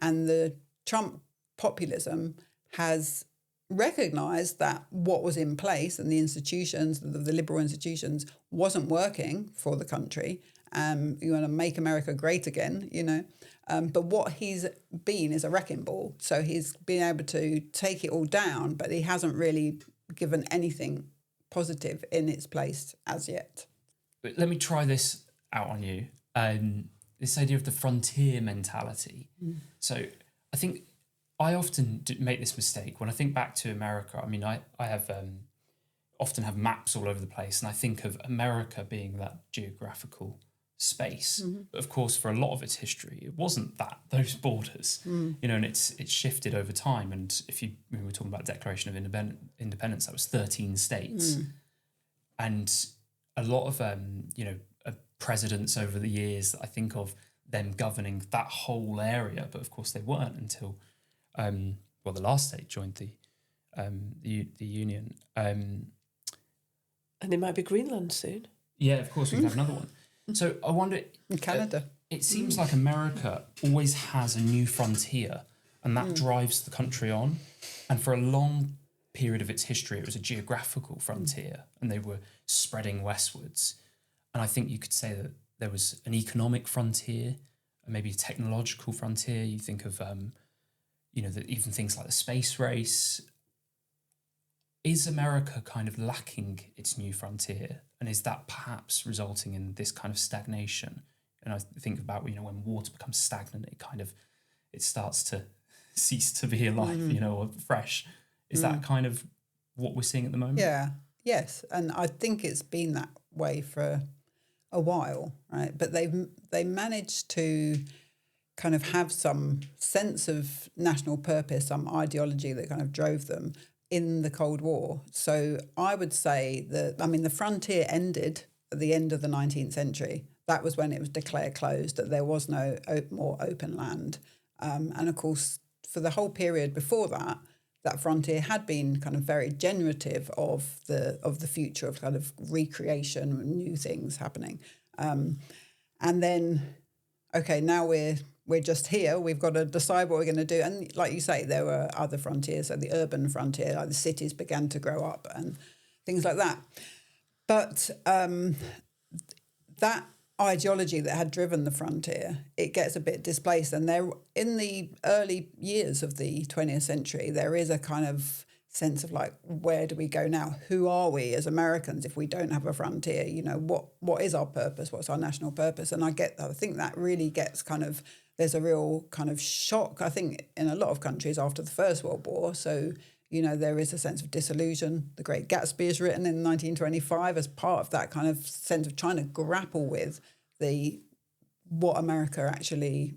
And the Trump populism has recognised that what was in place and the institutions, the liberal institutions, wasn't working for the country. You want to make America great again, you know. But what he's been is a wrecking ball. So he's been able to take it all down, but he hasn't really given anything positive in its place as yet. But let me try this out on you. This idea of the frontier mentality. So I think I often make this mistake when I think back to America. I mean, I have often have maps all over the place, and I think of America being that geographical space. But of course, for a lot of its history, it wasn't those borders, you know, and it's shifted over time. And when we're talking about Declaration of Independence, that was 13 states, and a lot of presidents over the years that I think of them governing that whole area, but of course they weren't until. The last state joined the union. And it might be Greenland soon. Yeah, of course, we can have another one. So I wonder... In Canada. It seems like America always has a new frontier and that drives the country on. And for a long period of its history, it was a geographical frontier and they were spreading westwards. And I think you could say that there was an economic frontier and maybe a technological frontier. You think of... even things like the space race. Is America kind of lacking its new frontier? And is that perhaps resulting in this kind of stagnation? And I think about, when water becomes stagnant, it starts to cease to be alive, or fresh. Is that kind of what we're seeing at the moment? Yeah, yes. And I think it's been that way for a while, right? But they managed to kind of have some sense of national purpose, some ideology that kind of drove them in the Cold War. So I would say that, I mean, the frontier ended at the end of the 19th century. That was when it was declared closed, that there was no more open land. And of course, for the whole period before that, that frontier had been kind of very generative of the future, of kind of recreation and new things happening. And then, okay, now we're just here. We've got to decide what we're going to do. And like you say, there were other frontiers. So the urban frontier, like the cities began to grow up and things like that. But that ideology that had driven the frontier, it gets a bit displaced. And there, in the early years of the 20th century, there is a kind of sense of like, where do we go now? Who are we as Americans if we don't have a frontier? You know, what is our purpose? What's our national purpose? And I think that really gets kind of, there's a real kind of shock, I think, in a lot of countries after the First World War. So, you know, there is a sense of disillusion. The Great Gatsby is written in 1925 as part of that kind of sense of trying to grapple with what America actually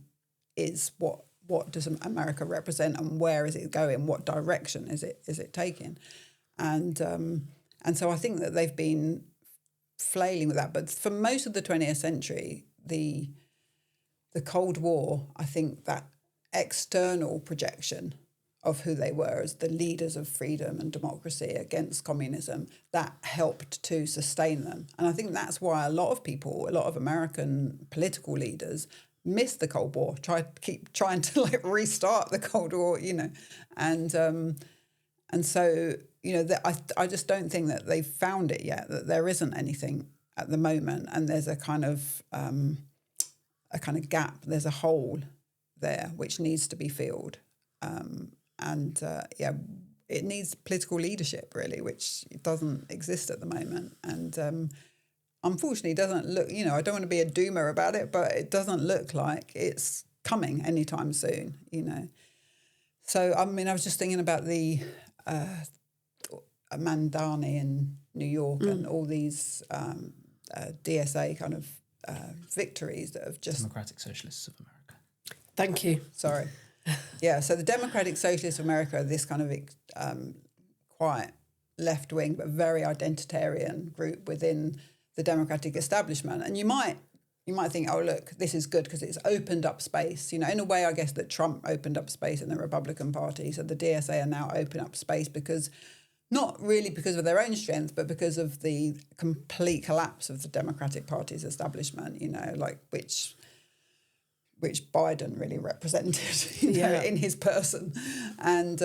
is, what does America represent, and where is it going? What direction is it taking? And so I think that they've been flailing with that. But for most of the 20th century, the Cold War, I think that external projection of who they were as the leaders of freedom and democracy against communism, that helped to sustain them. And I think that's why a lot of American political leaders missed the Cold War, keep trying to like restart the Cold War, you know. And so, you know, I just don't think that they've found it yet, that there isn't anything at the moment. And there's a kind of gap, there's a hole there which needs to be filled. It needs political leadership, really, which doesn't exist at the moment. And unfortunately, it doesn't look, you know, I don't want to be a doomer about it, but it doesn't look like it's coming anytime soon, you know. So, I mean, I was just thinking about the Mandani in New York and all these DSA kind of victories that have just... Democratic Socialists of America. Thank you. Sorry. Yeah, so the Democratic Socialists of America are this kind of quite left-wing but very identitarian group within the democratic establishment. And you might think, oh, look, this is good because it's opened up space. You know, in a way, I guess that Trump opened up space in the Republican Party. So the DSA are now opening up space because, not really because of their own strength, but because of the complete collapse of the Democratic Party's establishment, you know, like which Biden really represented, you know, in his person. And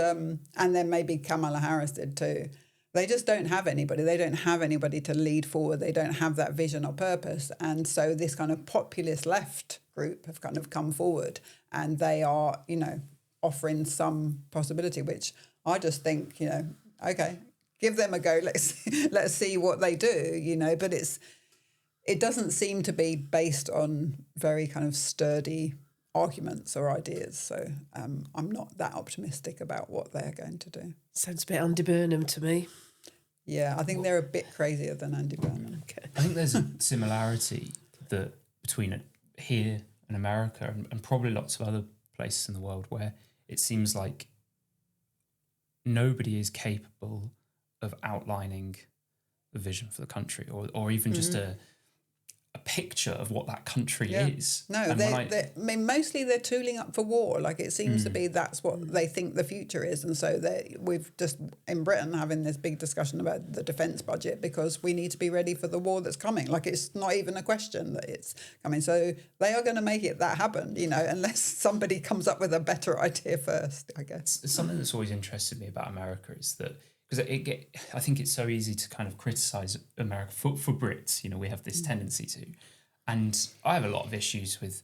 then maybe Kamala Harris did too. They just don't have anybody. They don't have anybody to lead forward. They don't have that vision or purpose. And so this kind of populist left group have kind of come forward, and they are, you know, offering some possibility, which I just think, you know, okay, give them a go. Let's see what they do, you know. But it doesn't seem to be based on very kind of sturdy arguments or ideas. So I'm not that optimistic about what they're going to do. Sounds a bit Andy Burnham to me. Yeah, I think they're a bit crazier than Andy Burnham. Okay. I think there's a similarity between here and America and probably lots of other places in the world where it seems like nobody is capable of outlining a vision for the country or even just a picture of what that country is. No, I mean, mostly they're tooling up for war. Like it seems to be that's what they think the future is. And so we've just, in Britain, having this big discussion about the defence budget because we need to be ready for the war that's coming. Like it's not even a question that it's coming. So they are going to make that happen, you know, unless somebody comes up with a better idea first, I guess. Something that's always interested me about America is that, because I think it's so easy to kind of criticise America for Brits. You know, we have this tendency to, and I have a lot of issues with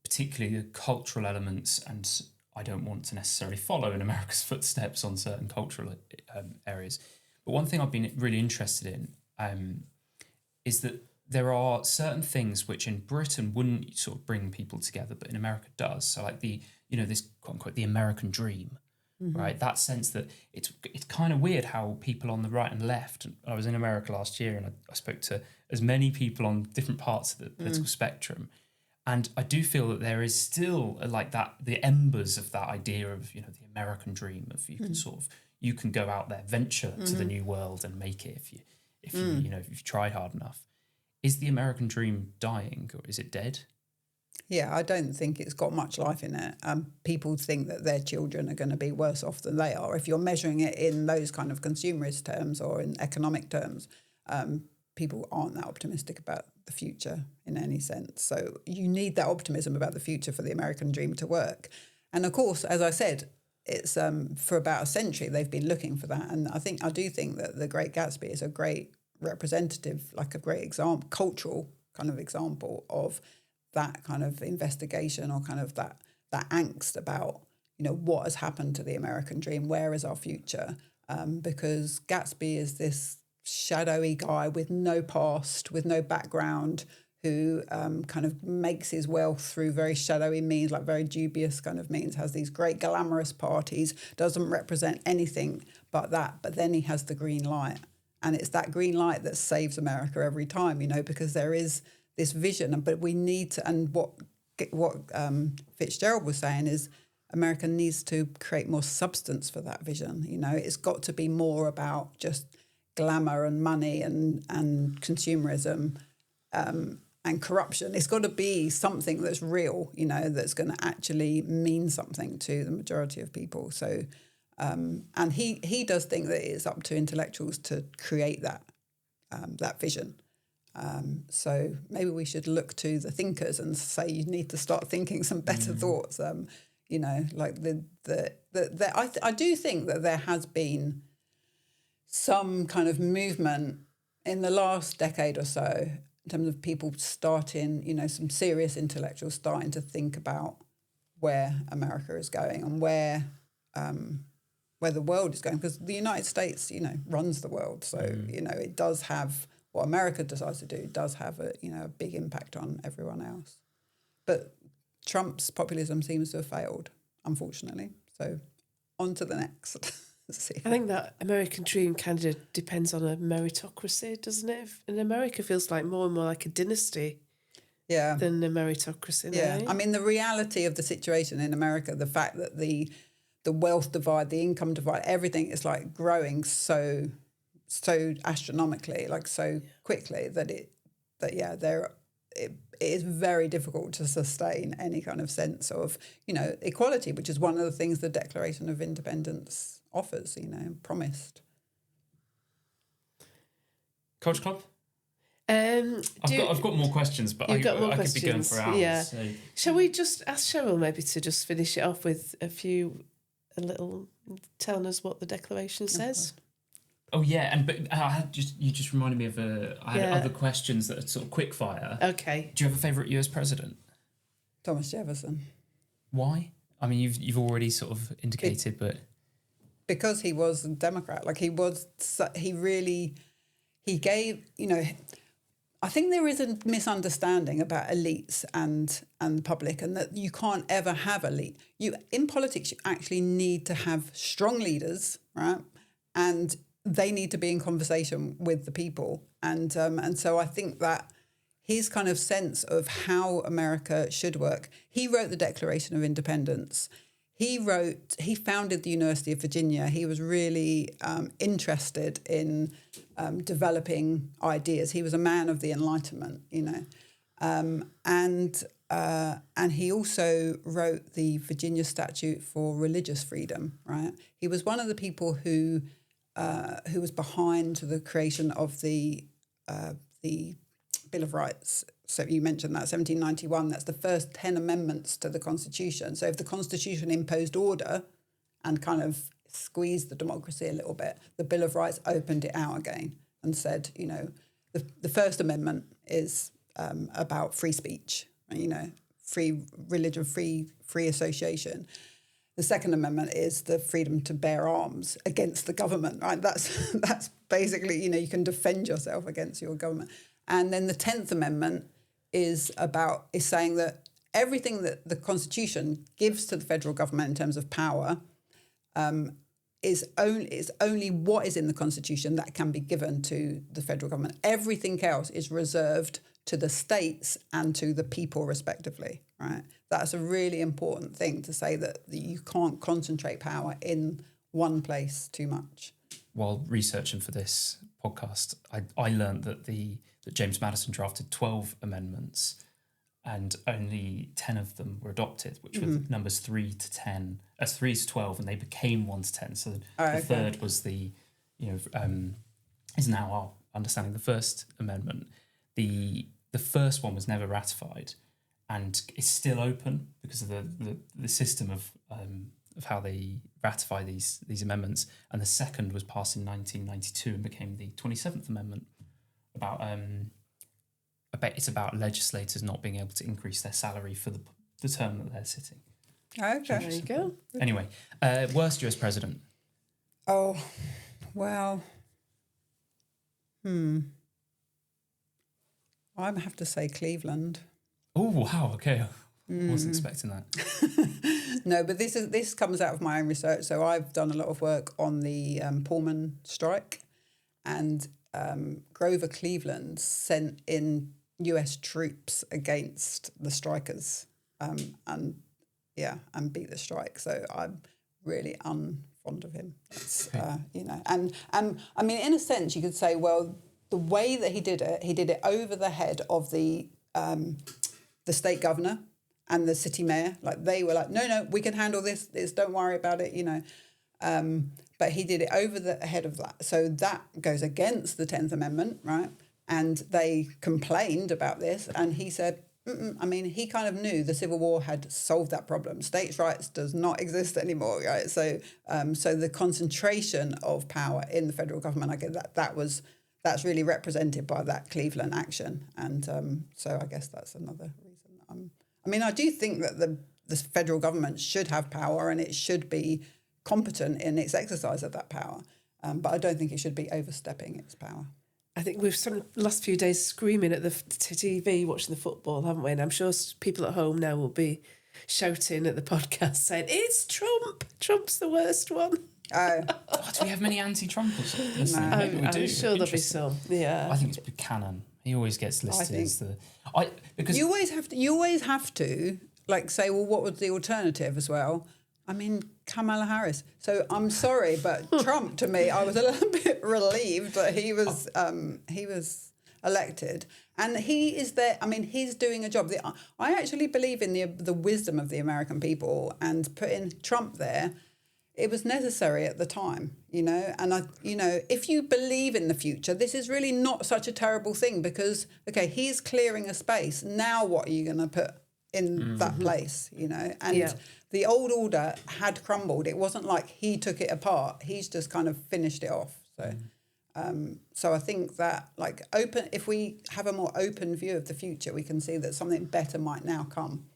particularly the cultural elements, and I don't want to necessarily follow in America's footsteps on certain cultural areas. But one thing I've been really interested in is that there are certain things which in Britain wouldn't sort of bring people together, but in America does. So like this quote unquote the American dream. Right, that sense that it's kind of weird how people on the right and left. I was in America last year and I spoke to as many people on different parts of the political spectrum, And I do feel that there is still like that, the embers of that idea of, the American dream of you can go out there, venture to the new world and make it if you try hard enough. Is the American dream dying, or is it dead? Yeah, I don't think it's got much life in it. People think that their children are going to be worse off than they are. If you're measuring it in those kind of consumerist terms or in economic terms, people aren't that optimistic about the future in any sense. So you need that optimism about the future for the American dream to work. And of course, as I said, it's for about a century they've been looking for that. And I do think that The Great Gatsby is a great representative, like a great example, cultural kind of example of that kind of investigation, or kind of that angst about, what has happened to the American dream, where is our future? Because Gatsby is this shadowy guy with no past, with no background, who kind of makes his wealth through very shadowy means, like very dubious kind of means, has these great glamorous parties, doesn't represent anything but that. But then he has the green light. And it's that green light that saves America every time, because there is this vision. But we need to, and what Fitzgerald was saying is America needs to create more substance for that vision. It's got to be more about just glamour and money and consumerism and corruption. It's got to be something that's real, that's going to actually mean something to the majority of people. So, and he does think that it's up to intellectuals to create that vision. So maybe we should look to the thinkers and say you need to start thinking some better thoughts. Like I do think that there has been some kind of movement in the last decade or so in terms of people starting, some serious intellectuals starting to think about where America is going and where the world is going, because the United States, runs the world. So, it does have, what America decides to do does have a big impact on everyone else. But Trump's populism seems to have failed, unfortunately. So on to the next. I think that American dream kind of depends on a meritocracy, doesn't it? And America feels like more and more like a dynasty than a meritocracy. Yeah, now. I mean, the reality of the situation in America, the fact that the wealth divide, the income divide, everything is like growing so astronomically, like so quickly that it is very difficult to sustain any kind of sense of, equality, which is one of the things the Declaration of Independence offers, promised. Coach Club? I've got more questions, but I could be going for hours. Yeah. So. Shall we just ask Cheryl maybe to just finish it off with a little telling us what the Declaration says? Oh yeah, but you just reminded me of I had other questions that are sort of quick fire. Okay. Do you have a favourite US president? Thomas Jefferson. Why? I mean, you've already sort of indicated, but because he was a Democrat, like he gave, I think there is a misunderstanding about elites and the public, and that you can't ever have elite. In politics, you actually need to have strong leaders, right? And they need to be in conversation with the people. And so I think that his kind of sense of how America should work, he wrote the Declaration of Independence. He founded the University of Virginia. He was really interested in developing ideas. He was a man of the Enlightenment, and he also wrote the Virginia Statute for Religious Freedom. Right, he was one of the people who was behind the creation of the Bill of Rights. So you mentioned that, 1791, that's the first 10 amendments to the Constitution. So if the Constitution imposed order and kind of squeezed the democracy a little bit, the Bill of Rights opened it out again and said, the First Amendment is about free speech, free religion, free association. The Second Amendment is the freedom to bear arms against the government, right? That's basically, you can defend yourself against your government. And then the 10th Amendment is saying that everything that the Constitution gives to the federal government in terms of power is only what is in the Constitution that can be given to the federal government. Everything else is reserved to the states and to the people respectively, right? That's a really important thing to say, that you can't concentrate power in one place too much. While researching for this podcast, I learned that that James Madison drafted 12 amendments and only 10 of them were adopted, which were the numbers 3 to 10, 3 to 12, and they became 1 to 10. So the third was is now our understanding, the First Amendment. The first one was never ratified, and it's still open because of the system of how they ratify these amendments. And the second was passed in 1992 and became the 27th Amendment. It's about legislators not being able to increase their salary for the term that they're sitting. Okay. There you go. Anyway, worst US president. Oh, well, I have to say Cleveland. Oh, wow, okay. I wasn't expecting that. No, but this comes out of my own research. So I've done a lot of work on the Pullman strike, and Grover Cleveland sent in US troops against the strikers, and beat the strike. So I'm really unfond of him. That's, and I mean, in a sense, you could say, well, the way that he did it over the head of the state governor and the city mayor. Like, they were like, no, we can handle this. Don't worry about it, But he did it over the head of that. So that goes against the 10th Amendment, right? And they complained about this, and he said, I mean, he kind of knew the Civil War had solved that problem. States' rights does not exist anymore, right? So the concentration of power in the federal government, I get that's really represented by that Cleveland action. And so I guess that's another reason. I do think that the federal government should have power, and it should be competent in its exercise of that power. But I don't think it should be overstepping its power. I think we've spent the last few days screaming at the TV, watching the football, haven't we? And I'm sure people at home now will be shouting at the podcast saying, it's Trump. Trump's the worst one. Do we have many anti-Trumpers listening? No. Maybe we do. I'm sure there'll be some. Yeah. I think it's Buchanan. He always gets listed as because you always have to like say, well, what was the alternative as well? I mean, Kamala Harris. So I'm sorry, but Trump, to me, I was a little bit relieved that he was elected, and he is there. I mean, he's doing a job. I actually believe in the wisdom of the American people, and putting Trump there, it was necessary at the time, And if you believe in the future, this is really not such a terrible thing, because he's clearing a space. Now, what are you going to put in that place, And the old order had crumbled. It wasn't like he took it apart. He's just kind of finished it off. So, so I think that if we have a more open view of the future, we can see that something better might now come.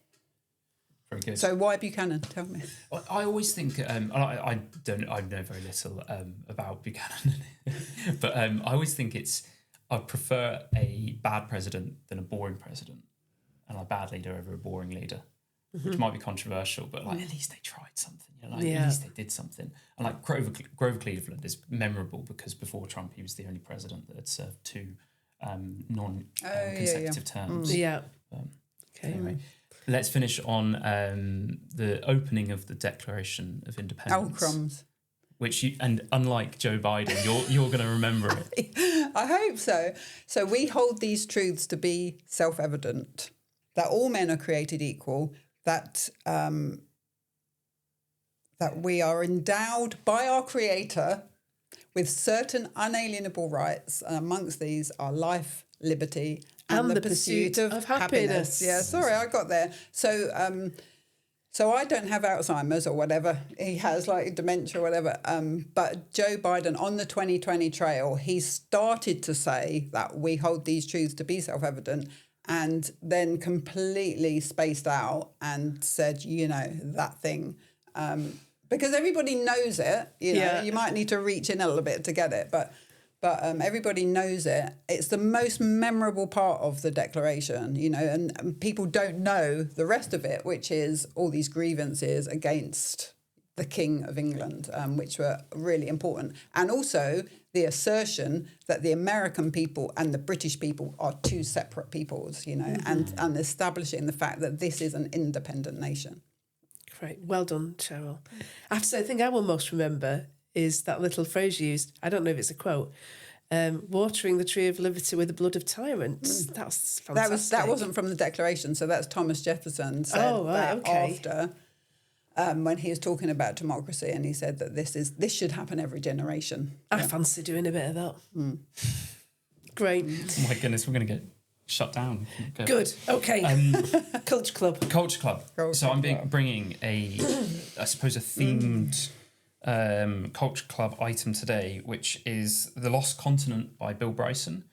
Very good. So why Buchanan? Tell me. I always think I know very little about Buchanan, but I always think I prefer a bad president than a boring president, and a bad leader over a boring leader, which might be controversial, but at least they tried something. At least they did something. And Grover Cleveland is memorable because before Trump, he was the only president that had served 2 consecutive terms. Yeah. Anyway. Let's finish on the opening of the Declaration of Independence. Oh, crumbs. And unlike Joe Biden, you're going to remember it. I hope so. So we hold these truths to be self-evident, that all men are created equal, that we are endowed by our Creator with certain unalienable rights, and amongst these are life, liberty, and the pursuit of happiness. Yeah, sorry, I got there. So I don't have Alzheimer's or whatever. He has dementia or whatever. But Joe Biden, on the 2020 trail, he started to say that we hold these truths to be self-evident, and then completely spaced out and said, that thing. Because everybody knows it, you might need to reach in a little bit to get it, but everybody knows it. It's the most memorable part of the Declaration, and people don't know the rest of it, which is all these grievances against the King of England, which were really important. And also the assertion that the American people and the British people are two separate peoples, you know, and establishing the fact that this is an independent nation. Great. Well done, Cheryl. I have to say, the thing I will most remember is that little phrase you used. I don't know if it's a quote. Watering the tree of liberty with the blood of tyrants. That's fantastic. That wasn't from the Declaration, so that's Thomas Jefferson said after when he was talking about democracy, and he said that this should happen every generation. I fancy doing a bit of that. Great. Oh my goodness, we're going to get shut down. Go. Good. Okay. Culture Club. Culture Club. So I'm bringing I suppose a themed Culture Club item today, which is The Lost Continent by Bill Bryson.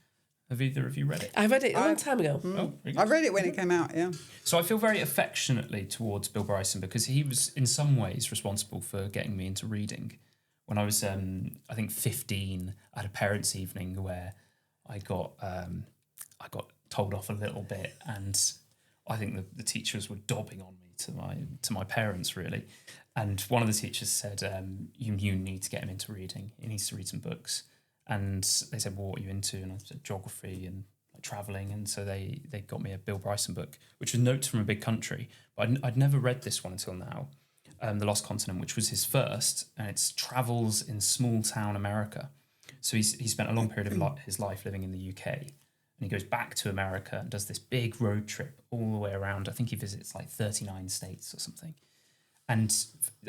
Have either of you read it? I read it a long time ago. Oh, really? I read it when it came out, yeah. So I feel very affectionately towards Bill Bryson because he was in some ways responsible for getting me into reading. When I was, I think, 15, I had a parents' evening where I got told off a little bit, and I think the teachers were dobbing on me to my parents, really. And one of the teachers said, you need to get him into reading. He needs to read some books. And they said, well, what are you into? And I said, geography and like travelling. And so they got me a Bill Bryson book, which was Notes from a Big Country. But I'd never read this one until now, The Lost Continent, which was his first. And it's travels in small town America. So he spent a long period of his life living in the UK. And he goes back to America and does this big road trip all the way around. I think he visits like 39 states or something. And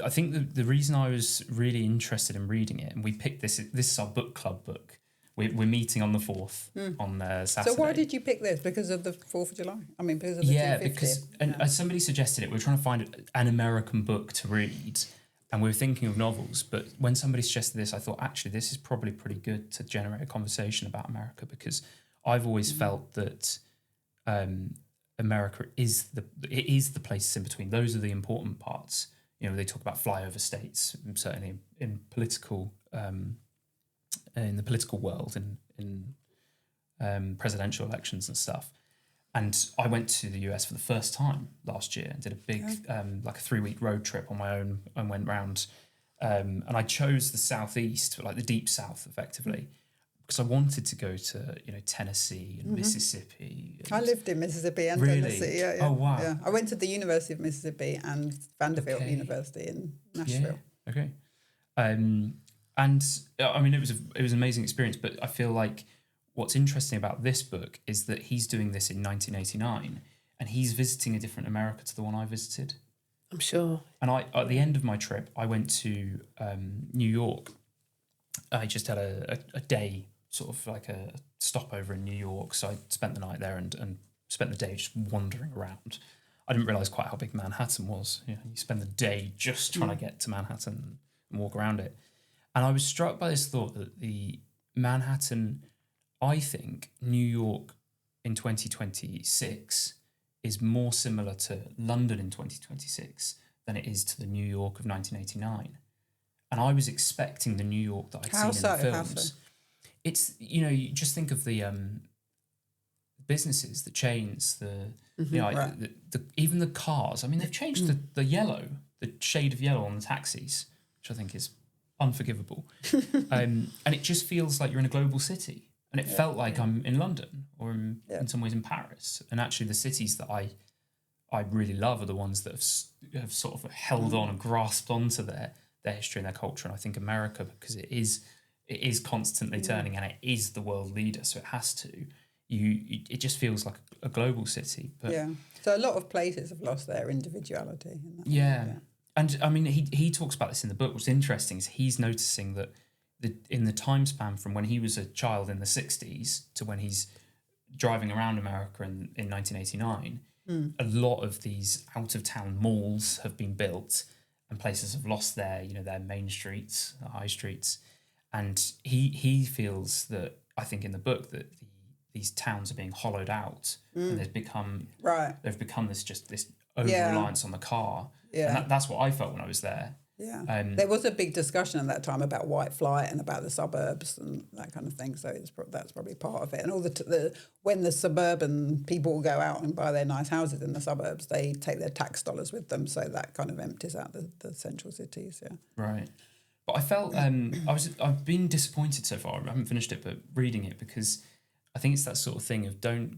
I think the reason I was really interested in reading it, and we picked this is our book club book. We're meeting on the 4th on Saturday. So why did you pick this? Because of the 4th of July? I mean, because of the 250th? Because somebody suggested it. We were trying to find an American book to read, and we were thinking of novels. But when somebody suggested this, I thought, actually, this is probably pretty good to generate a conversation about America, because I've always felt that America is the places in between. Those are the important parts. You know, they talk about flyover states, certainly in political, in the political world, in presidential elections and stuff. And I went to the US for the first time last year and did a big, like a 3-week road trip on my own, and went round. And I chose the Southeast, like the deep South, effectively, because I wanted to go to, Tennessee and Mississippi. I lived in Mississippi and Really? Tennessee. Yeah. Oh, wow. Yeah. I went to the University of Mississippi and Vanderbilt University in Nashville. Yeah. Okay. And I mean, it was an amazing experience, but I feel like what's interesting about this book is that he's doing this in 1989, and he's visiting a different America to the one I visited. I'm sure. And at the end of my trip, I went to New York. I just had a day, sort of like a stopover in New York. So I spent the night there and spent the day just wandering around. I didn't realise quite how big Manhattan was. You spend the day just trying to get to Manhattan and walk around it. And I was struck by this thought that the Manhattan, I think New York in 2026 is more similar to London in 2026 than it is to the New York of 1989. And I was expecting the New York that I'd seen in the films. How so? It's, you just think of the businesses, the chains, even the cars. I mean, they've changed the yellow, the shade of yellow on the taxis, which I think is unforgivable. And it just feels like you're in a global city. And it felt like I'm in London or in some ways in Paris. And actually the cities that I really love are the ones that have sort of held on and grasped onto their history and their culture. And I think America, because it is constantly turning and it is the world leader, so it has to. It just feels like a global city. But so a lot of places have lost their individuality. And I mean, he talks about this in the book. What's interesting is he's noticing that in the time span from when he was a child in the 60s to when he's driving around America in 1989, a lot of these out-of-town malls have been built and places have lost their main streets, the high streets. And he feels that, I think in the book, that these towns are being hollowed out and they've become this over-reliance on the car. Yeah. And that's what I felt when I was there. Yeah, there was a big discussion at that time about white flight and about the suburbs and that kind of thing. So that's probably part of it. And all when the suburban people go out and buy their nice houses in the suburbs, they take their tax dollars with them. So that kind of empties out the central cities. Yeah, right. But I felt I've been disappointed so far. I haven't finished it, but reading it, because I think it's that sort of thing of don't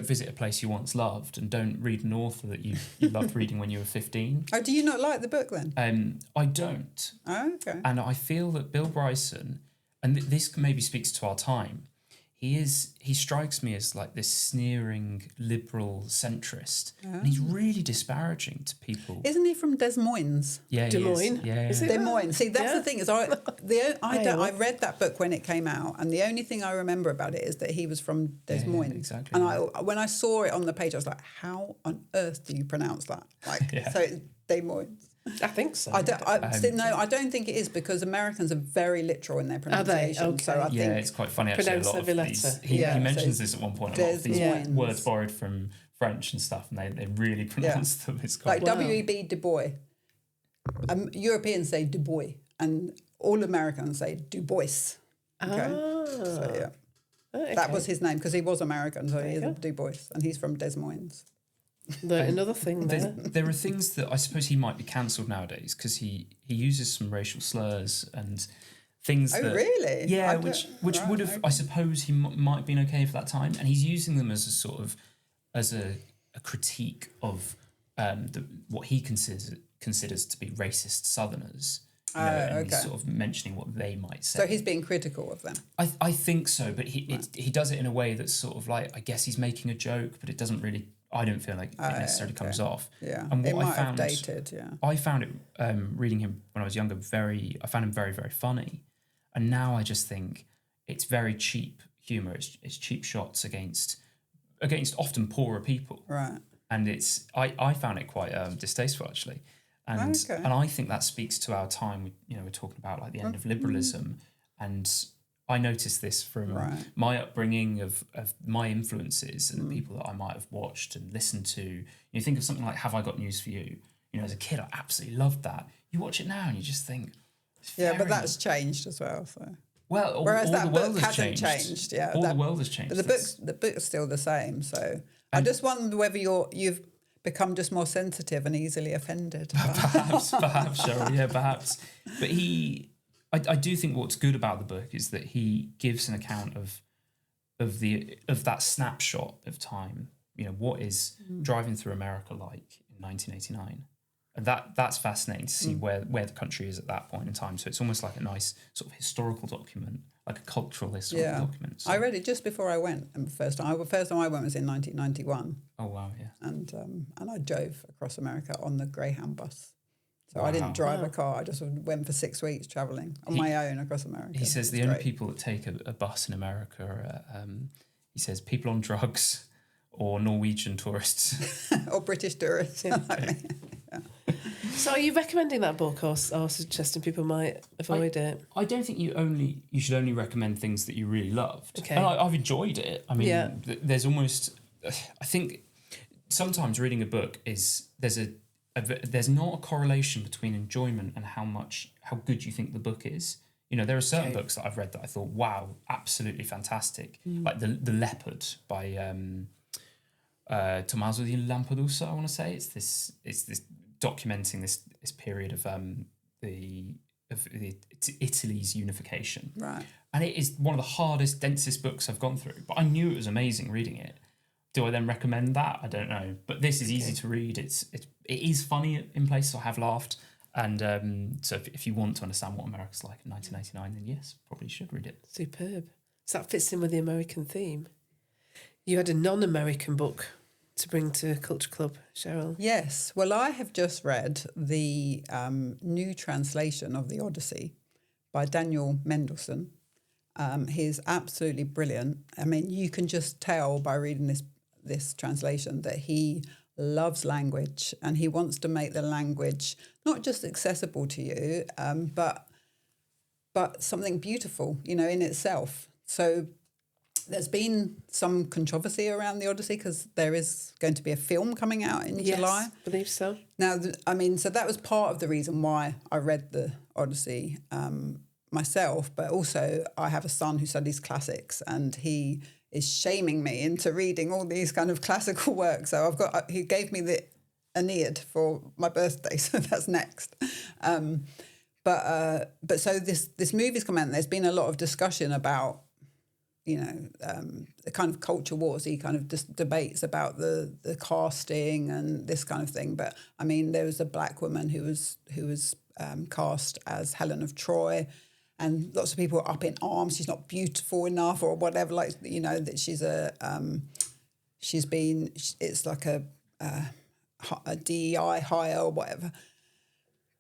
visit a place you once loved, and don't read an author that you loved reading when you were 15. Oh, do you not like the book then? I don't. Oh, okay. And I feel that Bill Bryson, and this maybe speaks to our time, he strikes me as like this sneering liberal centrist, and he's really disparaging to people. Isn't he from Des Moines? Yeah, Des Moines. He is. Yeah, Is yeah. it? Des Moines. See, that's the thing is, I read that book when it came out, and the only thing I remember about it is that he was from Des Moines. Exactly. And when I saw it on the page, I was like, "How on earth do you pronounce that?" Like, so it's Des Moines. I think so. I don't think it is, because Americans are very literal in their pronunciation. Okay. So I think it's quite funny actually. A Pronounce lot of every these, letter. he mentions so this at one point. A lot of these words borrowed from French and stuff, and they really pronounce them. It's quite like W.E.B. Du Bois. Europeans say Du Bois, and all Americans say Du Bois. Okay. So Okay. that was his name because he was American, so he's Du Bois, and he's from Des Moines. Another thing there. There are things that I suppose he might be cancelled nowadays because he uses some racial slurs and things. Oh, that, really? Yeah, which would have, I suppose, he might have been okay for that time, and he's using them as a sort of a critique of what he considers to be racist Southerners. And he's sort of mentioning what they might say. So he's being critical of them. I think so, but he does it in a way that's sort of like, I guess he's making a joke, but it doesn't really. I don't feel like it necessarily comes off. Yeah, and what it might I found, have dated. Yeah, I found it reading him when I was younger. I found him very, very funny, and now I just think it's very cheap humor. It's cheap shots against often poorer people. right. And I found it quite distasteful actually. And I think that speaks to our time. We're talking about like the end of liberalism, and I noticed this from my upbringing of my influences and the people that I might have watched and listened to. You think of something like Have I Got News for You? As a kid, I absolutely loved that. You watch it now and you just think, but that's changed as well. So whereas that the world book has hasn't changed. Yeah, the world has changed. But the book's still the same. So I just wonder whether you've become just more sensitive and easily offended. Perhaps, Cheryl. Yeah, perhaps. But I do think what's good about the book is that he gives an account of that snapshot of time. What is driving through America like in 1989, and that's fascinating to see where the country is at that point in time. So it's almost like a nice sort of historical document, like a cultural historical document. So. I read it just before I went. And the first time I went was in 1991. Oh wow, yeah. And I drove across America on the Greyhound bus. So I didn't drive a car. I just went for 6 weeks travelling on my own across America. He says the only people that take a bus in America are, he says, people on drugs or Norwegian tourists. Or British tourists. Yeah. So are you recommending that book or suggesting people might avoid it? I don't think you should only recommend things that you really loved. Okay. And I've enjoyed it. I mean, there's almost... I think sometimes reading a book there's not a correlation between enjoyment and how good you think the book is. There are certain books that I've read that I thought, wow, absolutely fantastic. Like the Leopard by Tommaso di Lampedusa, I want to say. It's this documenting this period of Italy's unification. Right. And it is one of the hardest, densest books I've gone through. But I knew it was amazing reading it. Do I then recommend that? I don't know. But this is easy to read. It is funny in places. I have laughed. And so if you want to understand what America's like in 1999, then yes, probably should read it. Superb. So that fits in with the American theme. You had a non-American book to bring to Culture Club, Cheryl. Yes. Well, I have just read the new translation of the Odyssey by Daniel Mendelsohn. He's absolutely brilliant. I mean, you can just tell by reading this translation that he loves language and he wants to make the language not just accessible to you, but something beautiful, in itself. So There's been some controversy around the Odyssey because there is going to be a film coming out in July. I believe so. Now, so that was part of the reason why I read the Odyssey myself, but also I have a son who studies classics, and he is shaming me into reading all these kind of classical works. So he gave me the Aeneid for my birthday, so that's next. But so this movie's come out, and there's been a lot of discussion about, the kind of culture warsy kind of debates about the casting and this kind of thing. But I mean, there was a black woman who was cast as Helen of Troy, and lots of people were up in arms. She's not beautiful enough, or whatever. Like, that it's like a DEI hire or whatever.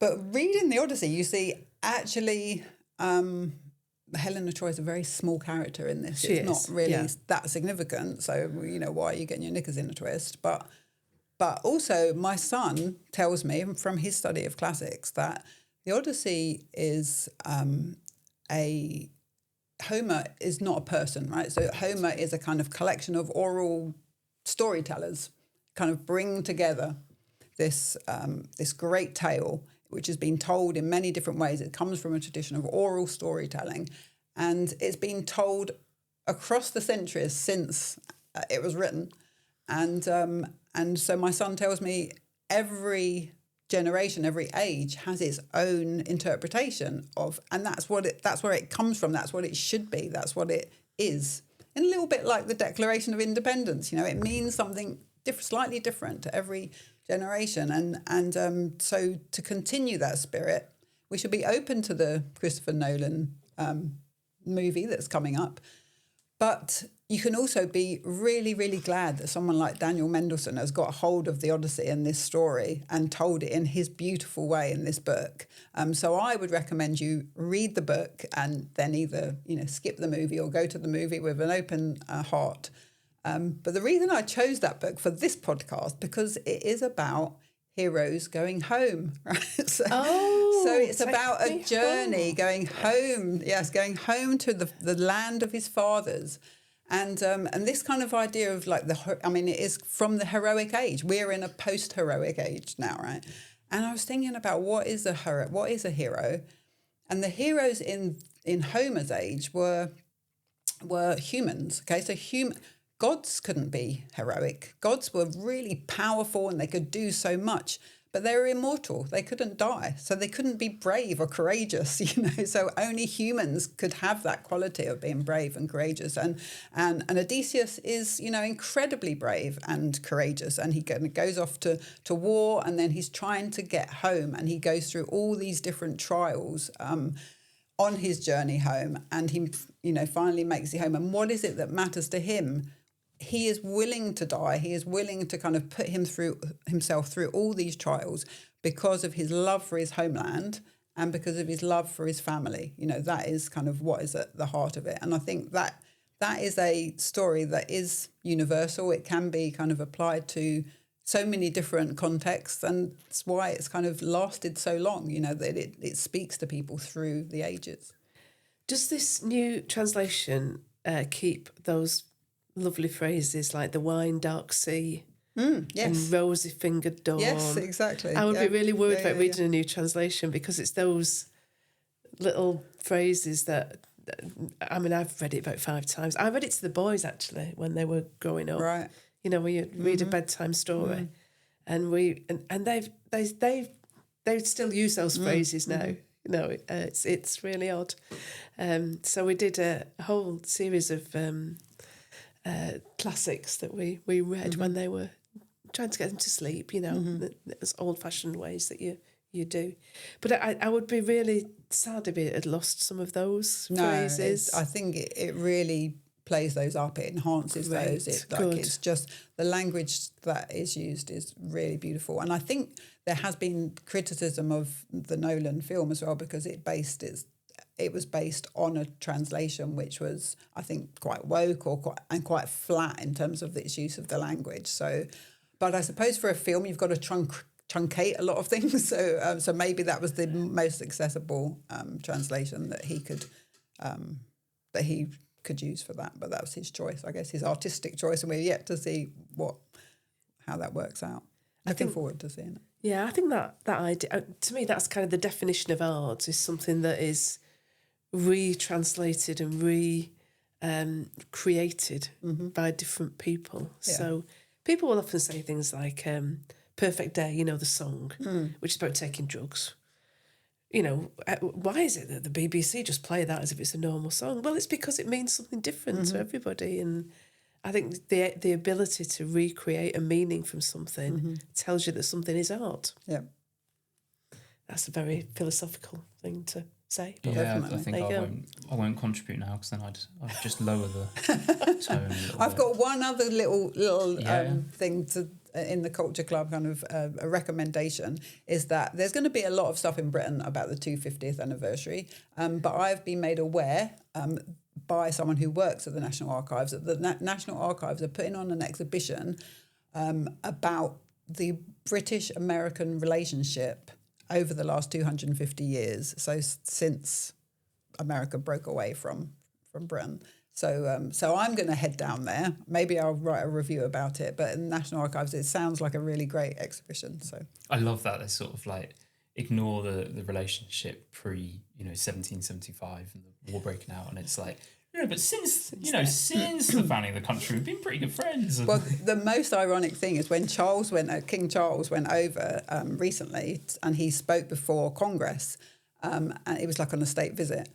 But reading the Odyssey, you see actually. Helen of Troy is a very small character in this. It's not really that significant. So, why are you getting your knickers in a twist? But also my son tells me from his study of classics that the Odyssey is Homer is not a person, right? So Homer is a kind of collection of oral storytellers kind of bring together this great tale, which has been told in many different ways. It comes from a tradition of oral storytelling, and it's been told across the centuries since it was written. And so my son tells me every generation, every age has its own interpretation of, and that's where it comes from. That's what it should be. That's what it is. And a little bit like the Declaration of Independence, it means something slightly different to every generation, and so to continue that spirit, we should be open to the Christopher Nolan movie that's coming up. But you can also be really, really glad that someone like Daniel Mendelsohn has got hold of the Odyssey and this story and told it in his beautiful way in this book. So I would recommend you read the book and then either skip the movie or go to the movie with an open heart. But the reason I chose that book for this podcast, because it is about heroes going home, right? So it's about a journey going home. Yes, going home to the land of his fathers. And this kind of idea of like it is from the heroic age. We're in a post-heroic age now, right? And I was thinking about what is a hero? And the heroes in Homer's age were humans. Okay, so gods couldn't be heroic. Gods were really powerful and they could do so much, but they were immortal. They couldn't die, so they couldn't be brave or courageous. So only humans could have that quality of being brave and courageous. And Odysseus is incredibly brave and courageous, and he goes off to war, and then he's trying to get home, and he goes through all these different trials on his journey home, and he finally makes it home. And what is it that matters to him? He is willing to die. He is willing to kind of put himself through all these trials because of his love for his homeland and because of his love for his family. That is kind of what is at the heart of it. And I think that is a story that is universal. It can be kind of applied to so many different contexts, and that's why it's kind of lasted so long, that it speaks to people through the ages. Does this new translation keep those lovely phrases like the wine dark sea and rosy fingered dawn? Yes, exactly. I would be really worried about reading a new translation, because it's those little phrases that, I've read it about 5 times. I read it to the boys actually when they were growing up. Right. When you read a bedtime story, and they still use those phrases now. It's really odd. So we did a whole series of classics that we read when they were trying to get them to sleep, those old-fashioned ways that you do. But I would be really sad if it had lost some of those phrases. I think it really plays those up. It enhances those. It's just the language that is used is really beautiful. And I think there has been criticism of the Nolan film as well, because it was based on a translation which was, I think, quite woke and quite flat in terms of its use of the language. So, but I suppose for a film you've got to truncate a lot of things. So maybe that was the most accessible translation that he could use for that. But that was his choice, I guess, his artistic choice, and we're yet to see how that works out. Looking forward to seeing it. Yeah, I think that idea, to me, that's kind of the definition of art, is something that is retranslated and created by different people. Yeah. So people will often say things like Perfect Day, you know, the song, which is about taking drugs. You know, why is it that the BBC just play that as if it's a normal song? Well, it's because it means something different to everybody. And I think the ability to recreate a meaning from something tells you that something is art. Yeah. That's a very philosophical thing to say. But yeah, I think I won't contribute now, because then I'd just lower the tone a little I've bit. got one other little thing to in the Culture Club, kind of a recommendation, is that there's going to be a lot of stuff in Britain about the 250th anniversary, but I've been made aware by someone who works at the National Archives that the National Archives are putting on an exhibition about the British-American relationship over the last 250 years, so since America broke away from Britain. So I'm going to head down there. Maybe I'll write a review about it. But in the National Archives, it sounds like a really great exhibition. So I love that they sort of like ignore the relationship pre 1775 and the war breaking out, and it's like, but since the founding of the country, we've been pretty good friends. Well, the most ironic thing is when King Charles went over recently, and he spoke before Congress, and it was like on a state visit.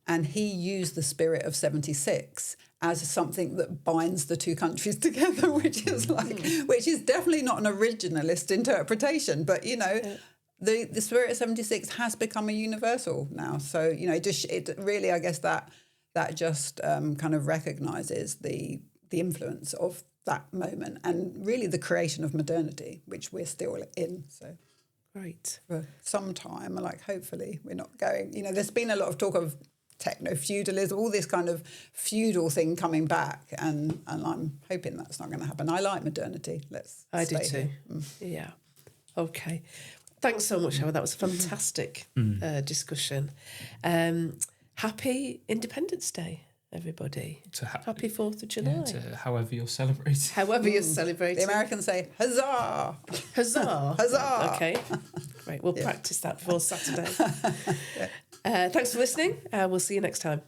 And he used the spirit of 76 as something that binds the two countries together, which is definitely not an originalist interpretation. But, the spirit of 76 has become a universal now. So, it really, I guess that just kind of recognises the influence of that moment and really the creation of modernity, which we're still in. So great. For some time, hopefully we're not going, there's been a lot of talk of techno-feudalism, all this kind of feudal thing coming back, and I'm hoping that's not going to happen. I like modernity. I do too. Yeah. Okay. Thanks so much, Howard. That was a fantastic discussion. Happy Independence Day, everybody. Happy 4th of July. Yeah, however you're celebrating. However you're celebrating. The Americans say, huzzah! Huzzah! Huzzah! Okay. Great. We'll practice that before Saturday. Thanks for listening. We'll see you next time.